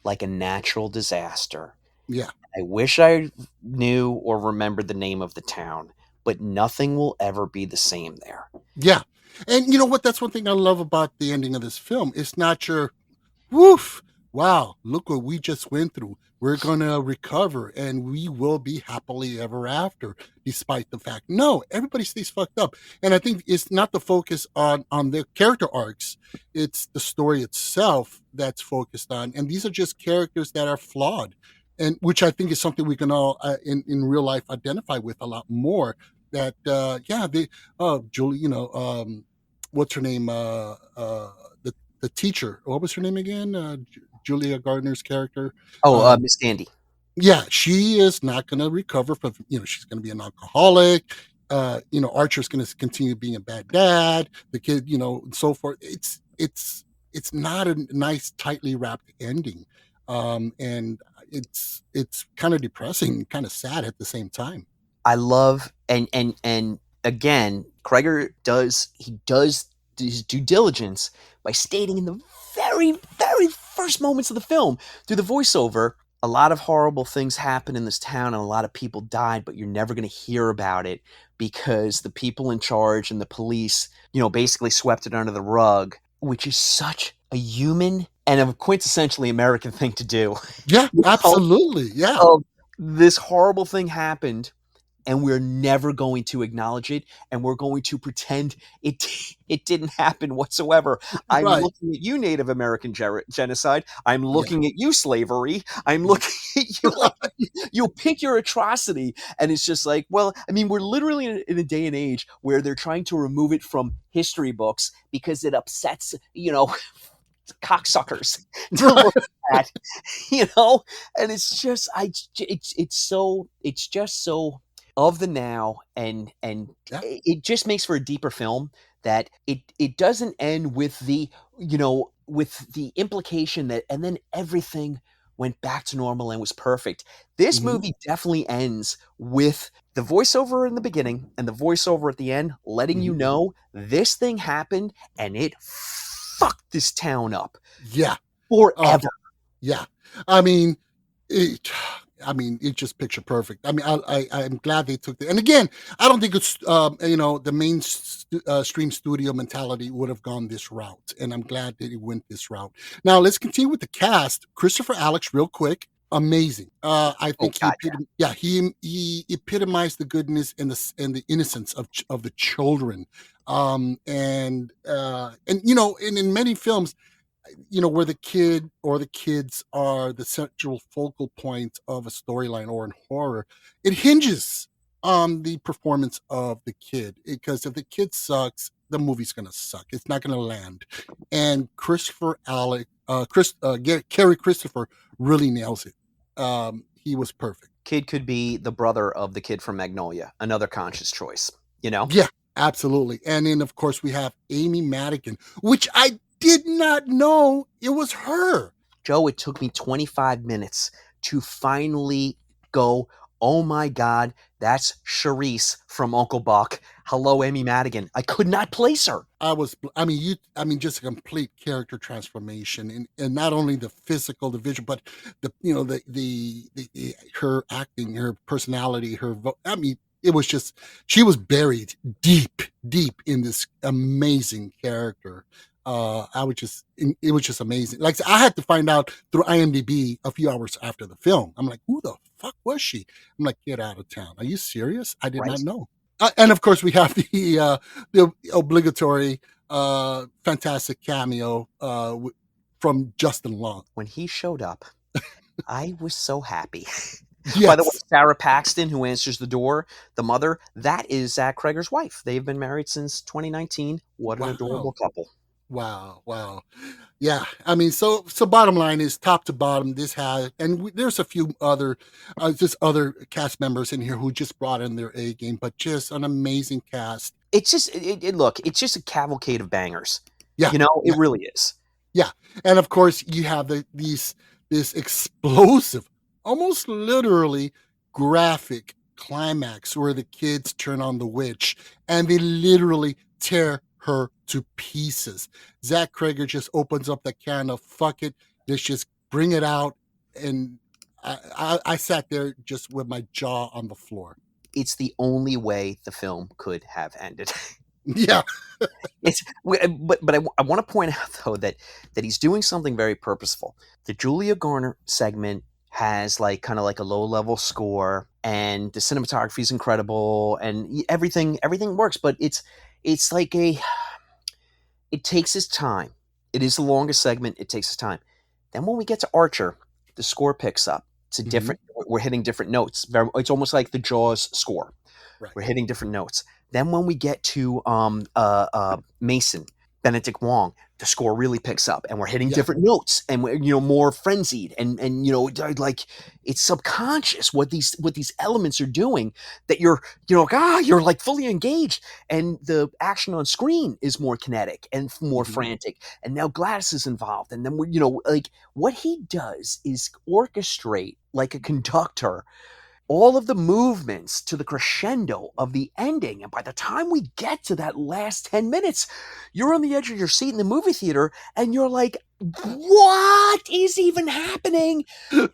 like a natural disaster. Yeah, I wish I knew or remembered the name of the town. But nothing will ever be the same there. Yeah. And you know what? That's one thing I love about the ending of this film. It's not your, woof, wow, look what we just went through. We're going to recover and we will be happily ever after, despite the fact. No, everybody stays fucked up. And I think it's not the focus on their character arcs. It's the story itself that's focused on. And these are just characters that are flawed. And which I think is something we can all in real life identify with a lot more. That Julie, what's her name? The teacher. What was her name again? Julia Gardner's character. Miss Candy. Yeah, she is not going to recover from. She's going to be an alcoholic. Archer's going to continue being a bad dad. The kid, and so forth. It's not a nice, tightly wrapped ending, and it's kind of depressing, kind of sad at the same time. I love and again, Cregger does his due diligence by stating in the very, very first moments of the film through the voiceover, a lot of horrible things happen in this town and a lot of people died, but you're never going to hear about it because the people in charge and the police, basically swept it under the rug, which is such a human and a quintessentially American thing to do. Yeah, absolutely. Yeah. This horrible thing happened, and we're never going to acknowledge it, and we're going to pretend it didn't happen whatsoever. I'm looking at you, Native American genocide. I'm looking at you, slavery. I'm looking at you. You'll pick your atrocity, and it's just like, well, I mean, we're literally in a day and age where they're trying to remove it from history books because it upsets, cocksuckers to look at, and it's just, it's just so of the now, and it just makes for a deeper film that it doesn't end with the implication that and then everything went back to normal and was perfect. This movie definitely ends with the voiceover in the beginning and the voiceover at the end letting you know this thing happened and it fucked this town up. Yeah. Forever. Yeah. I mean, it's just picture perfect. I mean, I'm glad they took it. And again, I don't think it's, the mainstream studio mentality would have gone this route. And I'm glad that it went this route. Now, let's continue with the cast. Christopher Alex, real quick. Amazing. I Oh think God, he epitomized the goodness and the innocence of the children. And you know, and in many films, you know, where the kid or the kids are the central focal point of a storyline, or in horror, it hinges on the performance of the kid. Because if the kid sucks, the movie's gonna suck. It's not gonna land. And Kerry Christopher really nails it. He was perfect. kid could be the brother of the kid from Magnolia. Another conscious choice. You know. Yeah, absolutely. And then of course we have Amy Madigan, which I did not know it was her. Joe, it took me 25 minutes to finally go, oh my God, that's Charisse from Uncle Buck. Hello, Amy Madigan. I could not place her. Just a complete character transformation, and not only the physical, the visual, but the her acting, her personality, it was just, she was buried deep in this amazing character. It was just amazing. Like, I had to find out through IMDb a few hours after the film. I'm like, who the fuck was she? I'm like, get out of town. Are you serious? I did not know. And of course we have the obligatory fantastic cameo from Justin Long. When he showed up, I was so happy. Yes. By the way, Sarah Paxton, who answers the door, the mother, that is Zach Cregger's wife. They've been married since 2019. What an adorable couple. Wow. Yeah. I mean, so bottom line is, top to bottom, this has, and there's a few other, just other cast members in here who just brought in their A game, but just an amazing cast. It's just, look, it's just a cavalcade of bangers. Yeah. You know, it really is. Yeah. And of course you have this explosive, almost literally graphic climax where the kids turn on the witch and they literally tear her to pieces. Zach Cregger just opens up the can of fuck it, let's just bring it out. And I sat there just with my jaw on the floor. It's the only way the film could have ended. Yeah. But I want to point out though that he's doing something very purposeful. The Julia Garner segment has kind of like a low level score, and the cinematography is incredible, and everything works. But it's like it takes its time. It is the longest segment. It takes its time. Then when we get to Archer, the score picks up. It's a different. We're hitting different notes. It's almost like the Jaws score. Right. We're hitting different notes. Then when we get to Mason, Benedict Wong, the score really picks up, and we're hitting different notes, and we're more frenzied, and like, it's subconscious what these elements are doing, that you're like fully engaged, and the action on screen is more kinetic and more frantic, and now Gladys is involved, and then like, what he does is orchestrate like a conductor all of the movements to the crescendo of the ending. And by the time we get to that last 10 minutes, you're on the edge of your seat in the movie theater and you're like, what is even happening?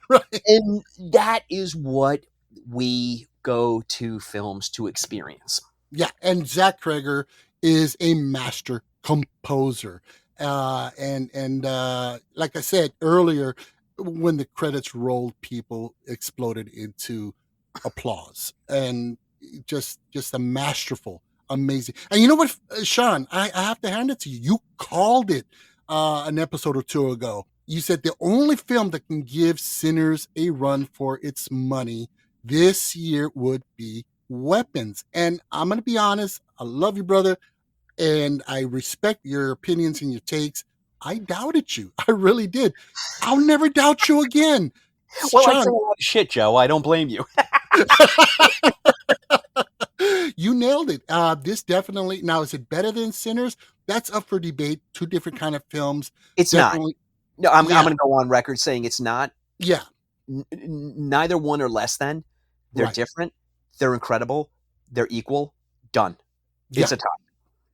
Right. And that is what we go to films to experience. Yeah. And Zach Cregger is a master composer. And like I said earlier, when the credits rolled, people exploded into applause, and just a masterful, amazing. And you know what, Sean, I have to hand it to you. You called it an episode or two ago. You said the only film that can give Sinners a run for its money this year would be Weapons. And I'm going to be honest, I love you, brother, and I respect your opinions and your takes. I doubted you. I really did. I'll never doubt you again. Well, Sean, I say a lot of shit, Joe. I don't blame you. you nailed it. This definitely, now, is it better than Sinners? That's up for debate. Two different kind of films. It's definitely not. No, I'm going to go on record saying it's not. Yeah. Neither one or less than. They're different. They're incredible. They're equal. Done. It's a tie.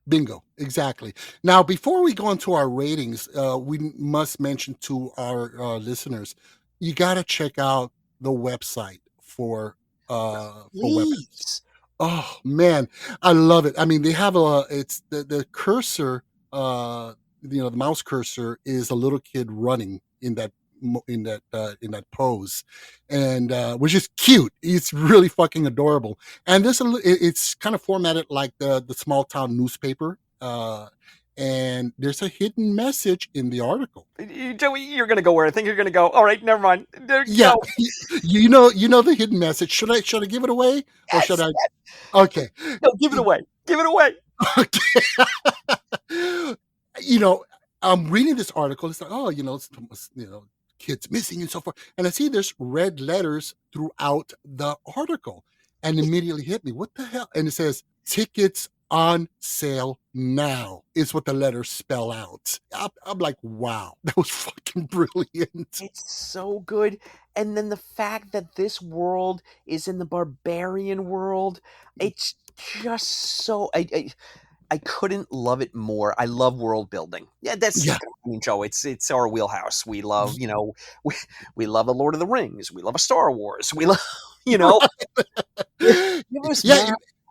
Bingo. Exactly. Now, before we go into our ratings, we must mention to our listeners, you got to check out the website for Weapons. Oh man, I love it. I mean, they have it's the cursor, the mouse cursor is a little kid running in that in that pose, and which is cute. It's really fucking adorable. And it's kind of formatted like the small town newspaper. And there's a hidden message in the article. Joey, you're gonna go where I think you're gonna go. All right, never mind. Yeah, Go. you know the hidden message. Should I give it away, or should I? Okay, No, give it away. Give it away. okay. I'm reading this article. It's like, oh, kids missing and so forth, and I see there's red letters throughout the article, and immediately hit me. What the hell? And it says tickets on sale now is what the letters spell out. I'm like, wow, that was fucking brilliant. It's so good. And then the fact that this world is in the Barbarian world, it's just so... I couldn't love it more. I love world building. Yeah, I mean, Joe, it's our wheelhouse. We love, we love a Lord of the Rings. We love a Star Wars. We love, give us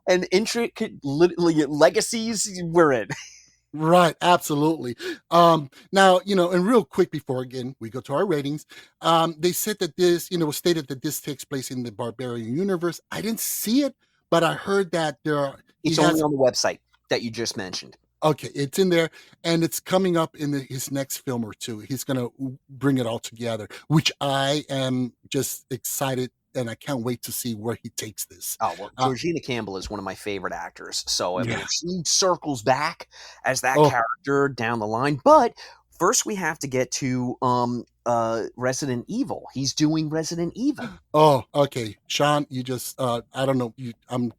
and intricate legacies, we're in. Right, absolutely. Now, and real quick before again we go to our ratings, they said that this, was stated that this takes place in the Barbarian universe. I didn't see it, but I heard that it's only on the website that you just mentioned. Okay, it's in there, and it's coming up in his next film or two. He's going to bring it all together, which I am just excited, and I can't wait to see where he takes this. Oh, well, Georgina Campbell is one of my favorite actors. So, I mean, she circles back as that character down the line. But first, we have to get to Resident Evil. He's doing Resident Evil. Oh, okay. Sean, you just, I don't know.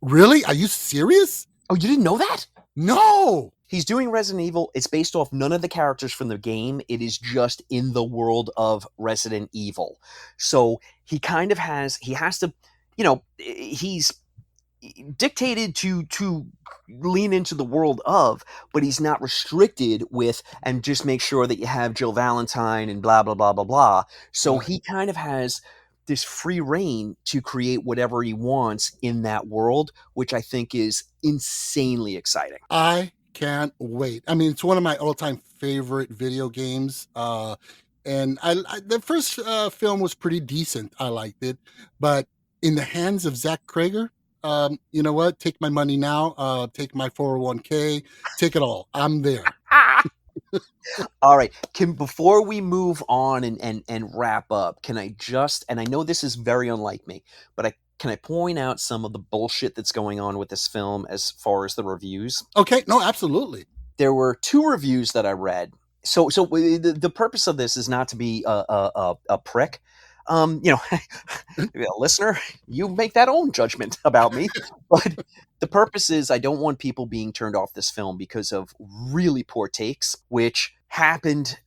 Really? Are you serious? Oh, you didn't know that? No! He's doing Resident Evil. It's based off none of the characters from the game. It is just in the world of Resident Evil. So he kind of has to, he's dictated to lean into the world of, but he's not restricted with, and just make sure that you have Jill Valentine and blah, blah, blah, blah, blah. So he kind of has this free reign to create whatever he wants in that world, which I think is insanely exciting. I can't wait. I mean, it's one of my all-time favorite video games. And the first film was pretty decent. I liked it. But in the hands of Zach Cregger, you know what? Take my money now. Take my 401k. Take it all. I'm there. All right. Before we move on and wrap up, can I just, and I know this is very unlike me, but can I point out some of the bullshit that's going on with this film as far as the reviews? Okay. No, absolutely. There were 2 reviews that I read. So the purpose of this is not to be a prick. Listener, you make that own judgment about me. But the purpose is I don't want people being turned off this film because of really poor takes, which happened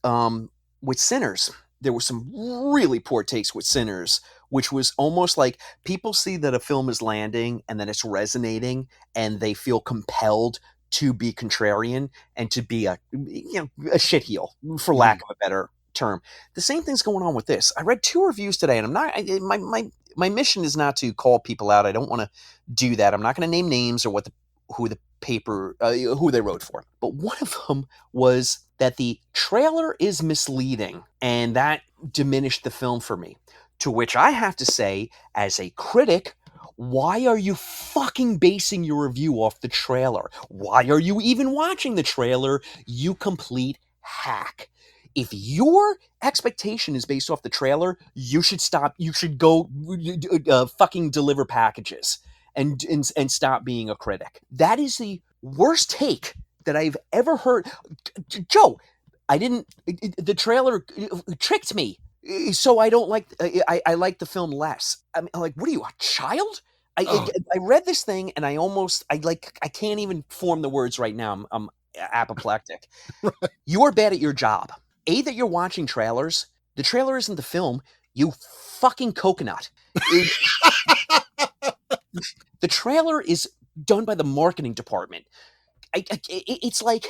with Sinners. There were some really poor takes with Sinners, which was almost like people see that a film is landing and that it's resonating, and they feel compelled to be contrarian and to be a shitheel, for lack of a better term. The same thing's going on with this. I read 2 reviews today, and my mission is not to call people out. I don't want to do that. I'm not going to name names or who the paper who they wrote for. But one of them was that the trailer is misleading, and that diminished the film for me. To which I have to say, as a critic, why are you fucking basing your review off the trailer? Why are you even watching the trailer, you complete hack? If your expectation is based off the trailer, you should stop. You should go fucking deliver packages and stop being a critic. That is the worst take that I've ever heard. Joe, the trailer tricked me. So I don't like, I like the film less. I'm like, what are you, a child? I read this thing and I can't even form the words right now. I'm apoplectic. Right. You are bad at your job. That you're watching trailers. The trailer isn't the film. You fucking coconut. The trailer is done by the marketing department. It's like,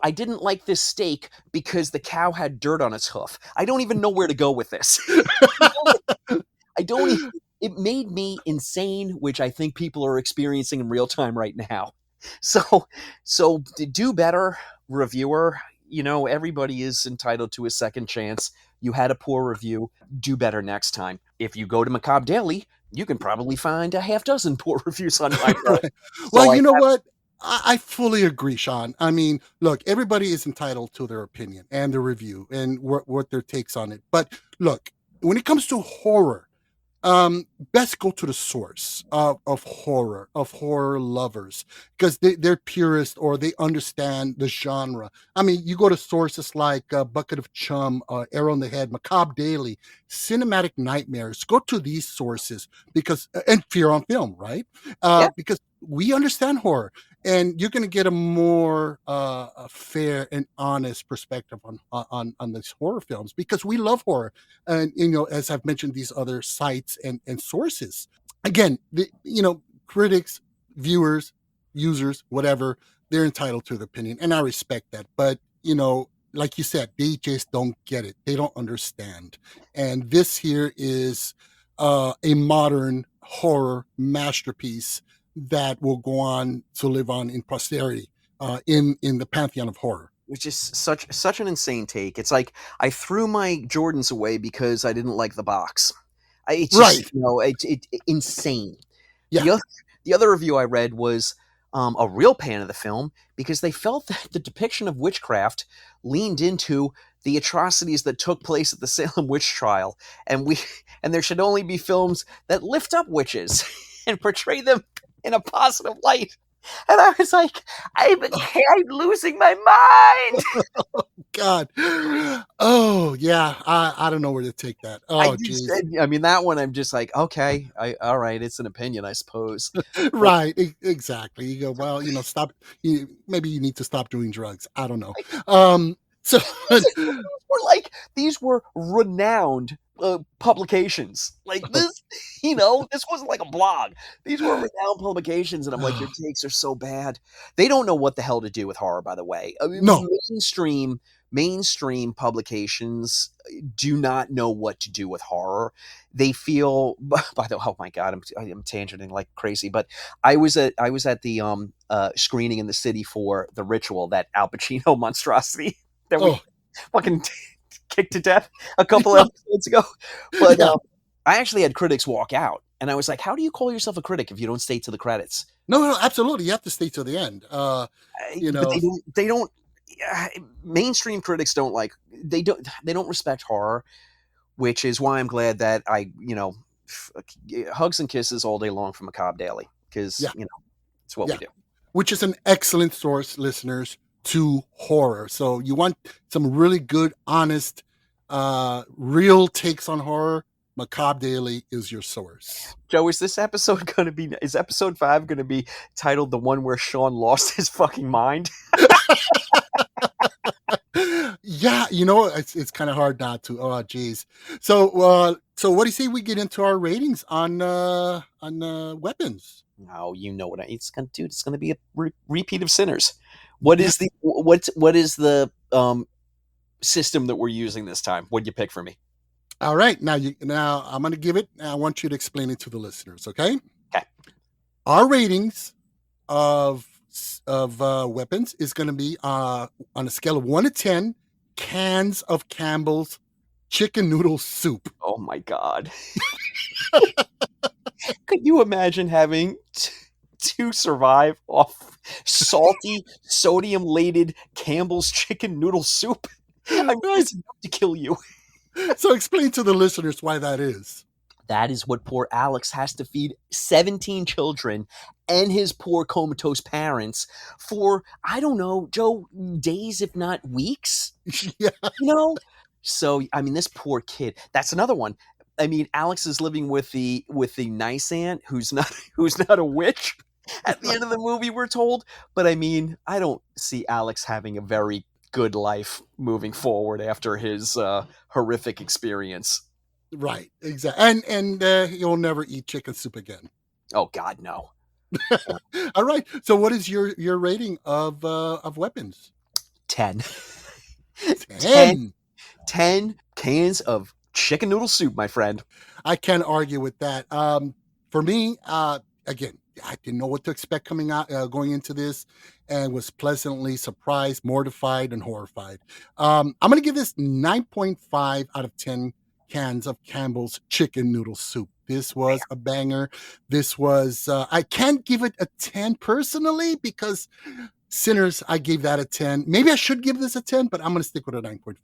I didn't like this steak because the cow had dirt on its hoof. I don't even know where to go with this. It made me insane, which I think people are experiencing in real time right now. So do better, reviewer. Everybody is entitled to a second chance. You had a poor review. Do better next time. If you go to Macabre Daily, you can probably find a half dozen poor reviews on my Right. Well, you know what? I fully agree, Sean. I mean, look, everybody is entitled to their opinion and their review and what their takes on it. But look, when it comes to horror, best go to the source of horror lovers, because they're purists or they understand the genre. I mean, you go to sources like Bucket of Chum, Arrow in the Head, Macabre Daily, Cinematic Nightmares. Go to these sources because, and Fear on Film, right? Because we understand horror, and you're going to get a more a fair and honest perspective on these horror films, because we love horror. And, as I've mentioned, these other sites and sources, again, critics, viewers, users, whatever, they're entitled to their opinion, and I respect that. But, like you said, they just don't get it. They don't understand. And this here is a modern horror masterpiece that will go on to live on in posterity, in the pantheon of horror. Which is such an insane take. It's like I threw my Jordans away because I didn't like the box. It's just, insane. Yeah. The other review I read was a real fan of the film because they felt that the depiction of witchcraft leaned into the atrocities that took place at the Salem witch trial, and there should only be films that lift up witches and portray them in a positive light. And I was like, I'm losing my mind. God. Oh, yeah. I don't know where to take that. Oh, geez. That one, I'm just like, okay, all right. It's an opinion, I suppose. Right. Exactly. You go, well, stop. Maybe you need to stop doing drugs. I don't know. So these were renowned publications. Like this, this wasn't like a blog. These were renowned publications, and I'm like, your takes are so bad. They don't know what the hell to do with horror, by the way. No. Mainstream publications do not know what to do with horror. They feel, by the way, oh my God, I'm tangenting like crazy. But I was at the screening in the city for The Ritual, that Al Pacino monstrosity that we fucking kicked to death a couple episodes ago. But I actually had critics walk out, and I was like, how do you call yourself a critic if you don't stay to the credits? No, absolutely. You have to stay to the end. But they don't. Mainstream critics don't they don't respect horror, which is why I'm glad that I hugs and kisses all day long from Macabre Daily, because it's what we do. Which is an excellent source, listeners, to horror. So you want some really good, honest, real takes on horror, Macabre Daily is your source. Joe, is episode 5 going to be titled the one where Sean lost his fucking mind? Yeah, it's kind of hard not to. Oh, geez. So what do you say we get into our ratings on weapons? No, you know what it's going to do. It's going to be a repeat of Sinners. What is the system that we're using this time? What'd you pick for me? All right, now I'm going to give it. I want you to explain it to the listeners. Okay. Okay. Our ratings of weapons is going to be on a scale of 1 to 10 cans of Campbell's chicken noodle soup. Oh my God. Could you imagine having to survive off salty, sodium-laden Campbell's chicken noodle soup? I'm going to kill you. So explain to the listeners why that is. That is what poor Alex has to feed 17 children and his poor comatose parents for, I don't know, Joe, days, if not weeks. Yeah. So, this poor kid. That's another one. Alex is living with the nice aunt who's not a witch at the end of the movie, we're told. But I don't see Alex having a very good life moving forward after his horrific experience. Right, exactly. And he'll never eat chicken soup again. Oh God, no. All right. So what is your rating of weapons? 10. 10. 10 cans of chicken noodle soup, my friend. I can't argue with that. For me, again, I didn't know what to expect coming out, going into this, and was pleasantly surprised, mortified, and horrified. I'm going to give this 9.5 out of 10 cans of Campbell's chicken noodle soup. This was a banger. This was, I can't give it a 10 personally because Sinners, I gave that a 10. Maybe I should give this a 10, but I'm going to stick with a 9.5.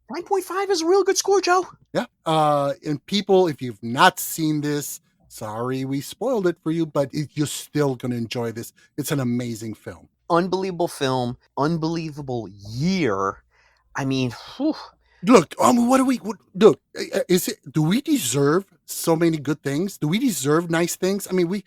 9.5 is a real good score, Joe. Yeah. And people, if you've not seen this, sorry we spoiled it for you, but you're still going to enjoy this. It's an amazing film. Unbelievable film, unbelievable year. I mean, whew. Look, look, do we deserve so many good things? Do we deserve nice things? I mean, we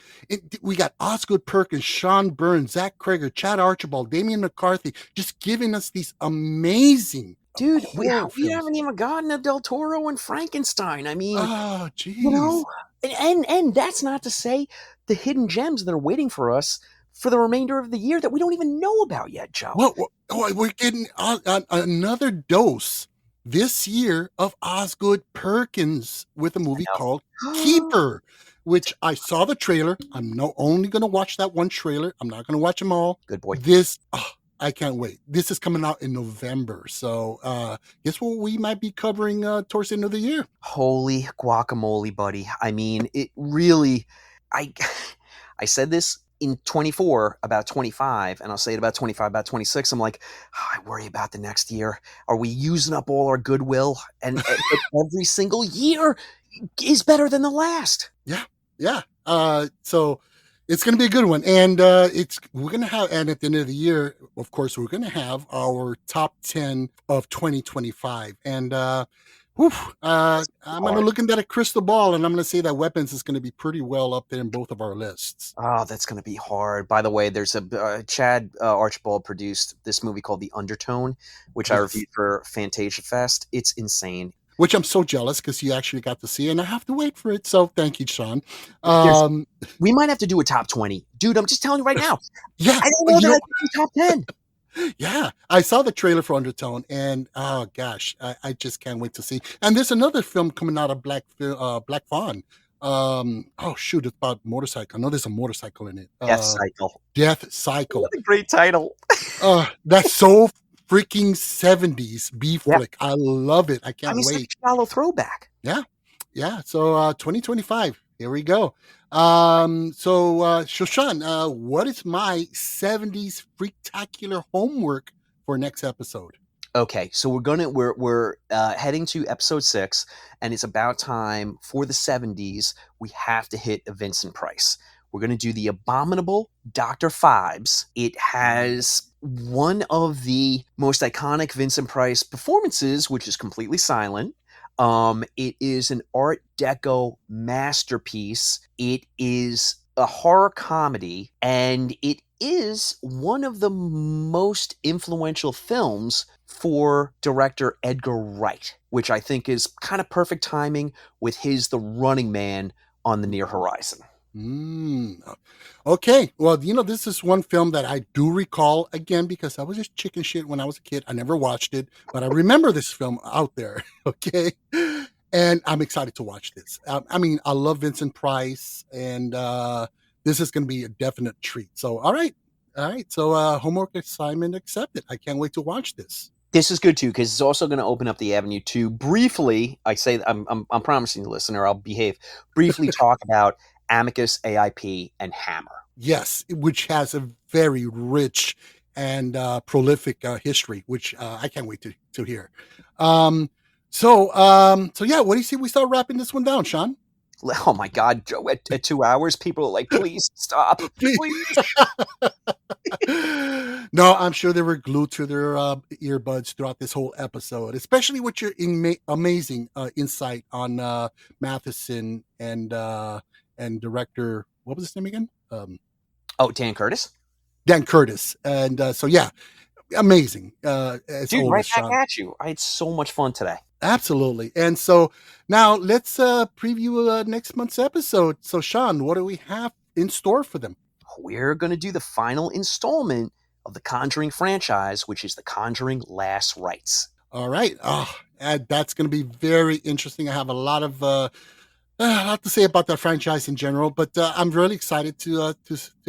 got Osgood Perkins, Sean Burns, Zach Cregger, Chad Archibald, Damian McCarthy, just giving us these amazing dude, we films. haven't even gotten a Del Toro and Frankenstein. I mean, oh, geez. You know, and that's not to say the hidden gems that are waiting for us for the remainder of the year that we don't even know about yet, Joe. Well, we're getting another dose this year of Osgood Perkins with a movie called Keeper, which I saw the trailer. I'm only going to watch that one trailer. I'm not going to watch them all. Good boy. I can't wait. This is coming out in November. So guess what we might be covering towards the end of the year? Holy guacamole, buddy. I mean, it really, I said this in 24 about 25, and I'll say it about 25, about 26. I'm like, I worry about the next year. Are we using up all our goodwill? And every single year is better than the last. Yeah. So it's going to be a good one. And we're going to have, and at the end of the year, of course, we're going to have our top 10 of 2025. And I'm going to look into that crystal ball, and I'm going to say that Weapons is going to be pretty well up there in both of our lists. Oh, that's going to be hard. By the way, there's a Chad Archibald produced this movie called The Undertone, which I reviewed for Fantasia Fest. It's insane. Which I'm so jealous because you actually got to see it, and I have to wait for it. So thank you, Sean. We might have to do a top 20. Dude, I'm just telling you right now. Yeah. I don't know that I can do top 10. Yeah, I saw the trailer for Undertone, and oh gosh, I just can't wait to see. And there's another film coming out of Black Fawn. Oh shoot, it's about motorcycle. I know there's a motorcycle in it. Death Cycle. What a great title. That's so freaking 70s B flick. I love it. I can't wait. It's a shallow throwback. Yeah. So 2025. Here we go. Shoshan, what is my 70s freaktacular homework for next episode? Okay, so we're heading to episode 6, and it's about time for the 70s. We have to hit a Vincent Price. We're going to do The Abominable Dr. Phibes. It has one of the most iconic Vincent Price performances, which is completely silent. It is an Art Deco masterpiece. It is a horror comedy, and it is one of the most influential films for director Edgar Wright, which I think is kind of perfect timing with his The Running Man on the near horizon. Okay. Well, this is one film that I do recall, again, because I was just chicken shit when I was a kid. I never watched it, but I remember this film out there. Okay. And I'm excited to watch this. I mean, I love Vincent Price, and this is going to be a definite treat. So, all right. So homework assignment accepted. I can't wait to watch this. This is good too, because it's also going to open up the avenue to briefly, I'm promising the listener I'll behave, briefly talk about Amicus, AIP, and Hammer. Yes, which has a very rich and prolific history, which I can't wait to hear. So yeah, what do you say we start wrapping this one down, Sean? Oh my God, Joe! At 2 hours, people are like, "Please stop, please." No, I'm sure they were glued to their earbuds throughout this whole episode, especially with your amazing insight on Matheson and director. What was his name again? Dan Curtis. Dan Curtis, and so yeah, amazing. Dude, right back at you. I had so much fun today. Absolutely. And so now let's preview next month's episode. So Sean, what do we have in store for them? We're going to do the final installment of the Conjuring franchise, which is The Conjuring Last Rites. All right. That's going to be very interesting. I have a lot of a lot to say about that franchise in general, but I'm really excited to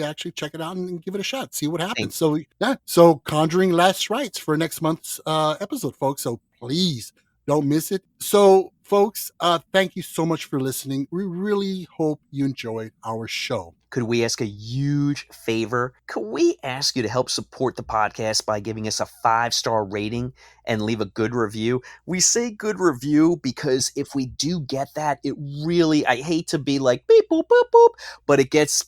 actually check it out and give it a shot, see what happens. So yeah, so Conjuring Last Rites for next month's episode, folks. So please don't miss it. So folks, thank you so much for listening. We really hope you enjoyed our show. Could we ask a huge favor? Could we ask you to help support the podcast by giving us a 5-star rating and leave a good review? We say good review because if we do get that, it really, I hate to be like beep, boop, boop, boop, but it gets,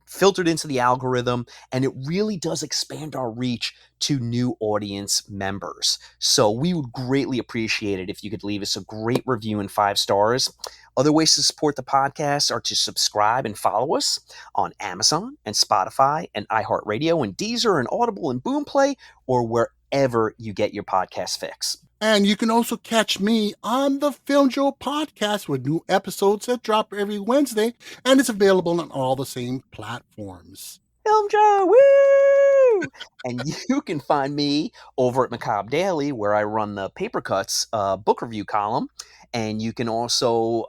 filtered into the algorithm, and it really does expand our reach to new audience members. So we would greatly appreciate it if you could leave us a great review and 5 stars. Other ways to support the podcast are to subscribe and follow us on Amazon and Spotify and iHeartRadio and Deezer and Audible and Boomplay, or wherever you get your podcast fix. And you can also catch me on the Filmjoe Podcast with new episodes that drop every Wednesday, and it's available on all the same platforms. Filmjoe, woo! And you can find me over at Macabre Daily, where I run the Paper Cuts book review column. And you can also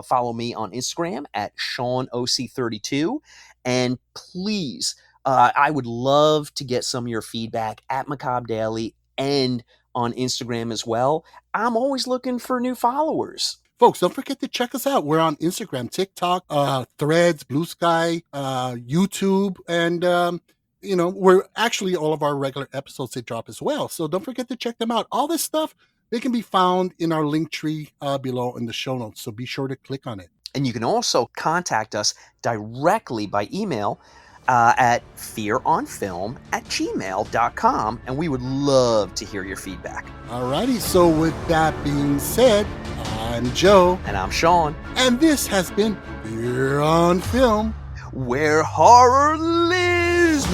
follow me on Instagram at SeanOC32. And please, I would love to get some of your feedback at Macabre Daily and on Instagram as well. I'm always looking for new followers. Folks, don't forget to check us out. We're on Instagram, TikTok, Threads, Blue Sky, YouTube, and we're actually all of our regular episodes they drop as well. So don't forget to check them out. All this stuff, they can be found in our LinkTree below in the show notes. So be sure to click on it. And you can also contact us directly by email at fearonfilm@gmail.com, and we would love to hear your feedback. Alrighty, so with that being said, I'm Joe. And I'm Sean. And this has been Fear on Film, where horror lives.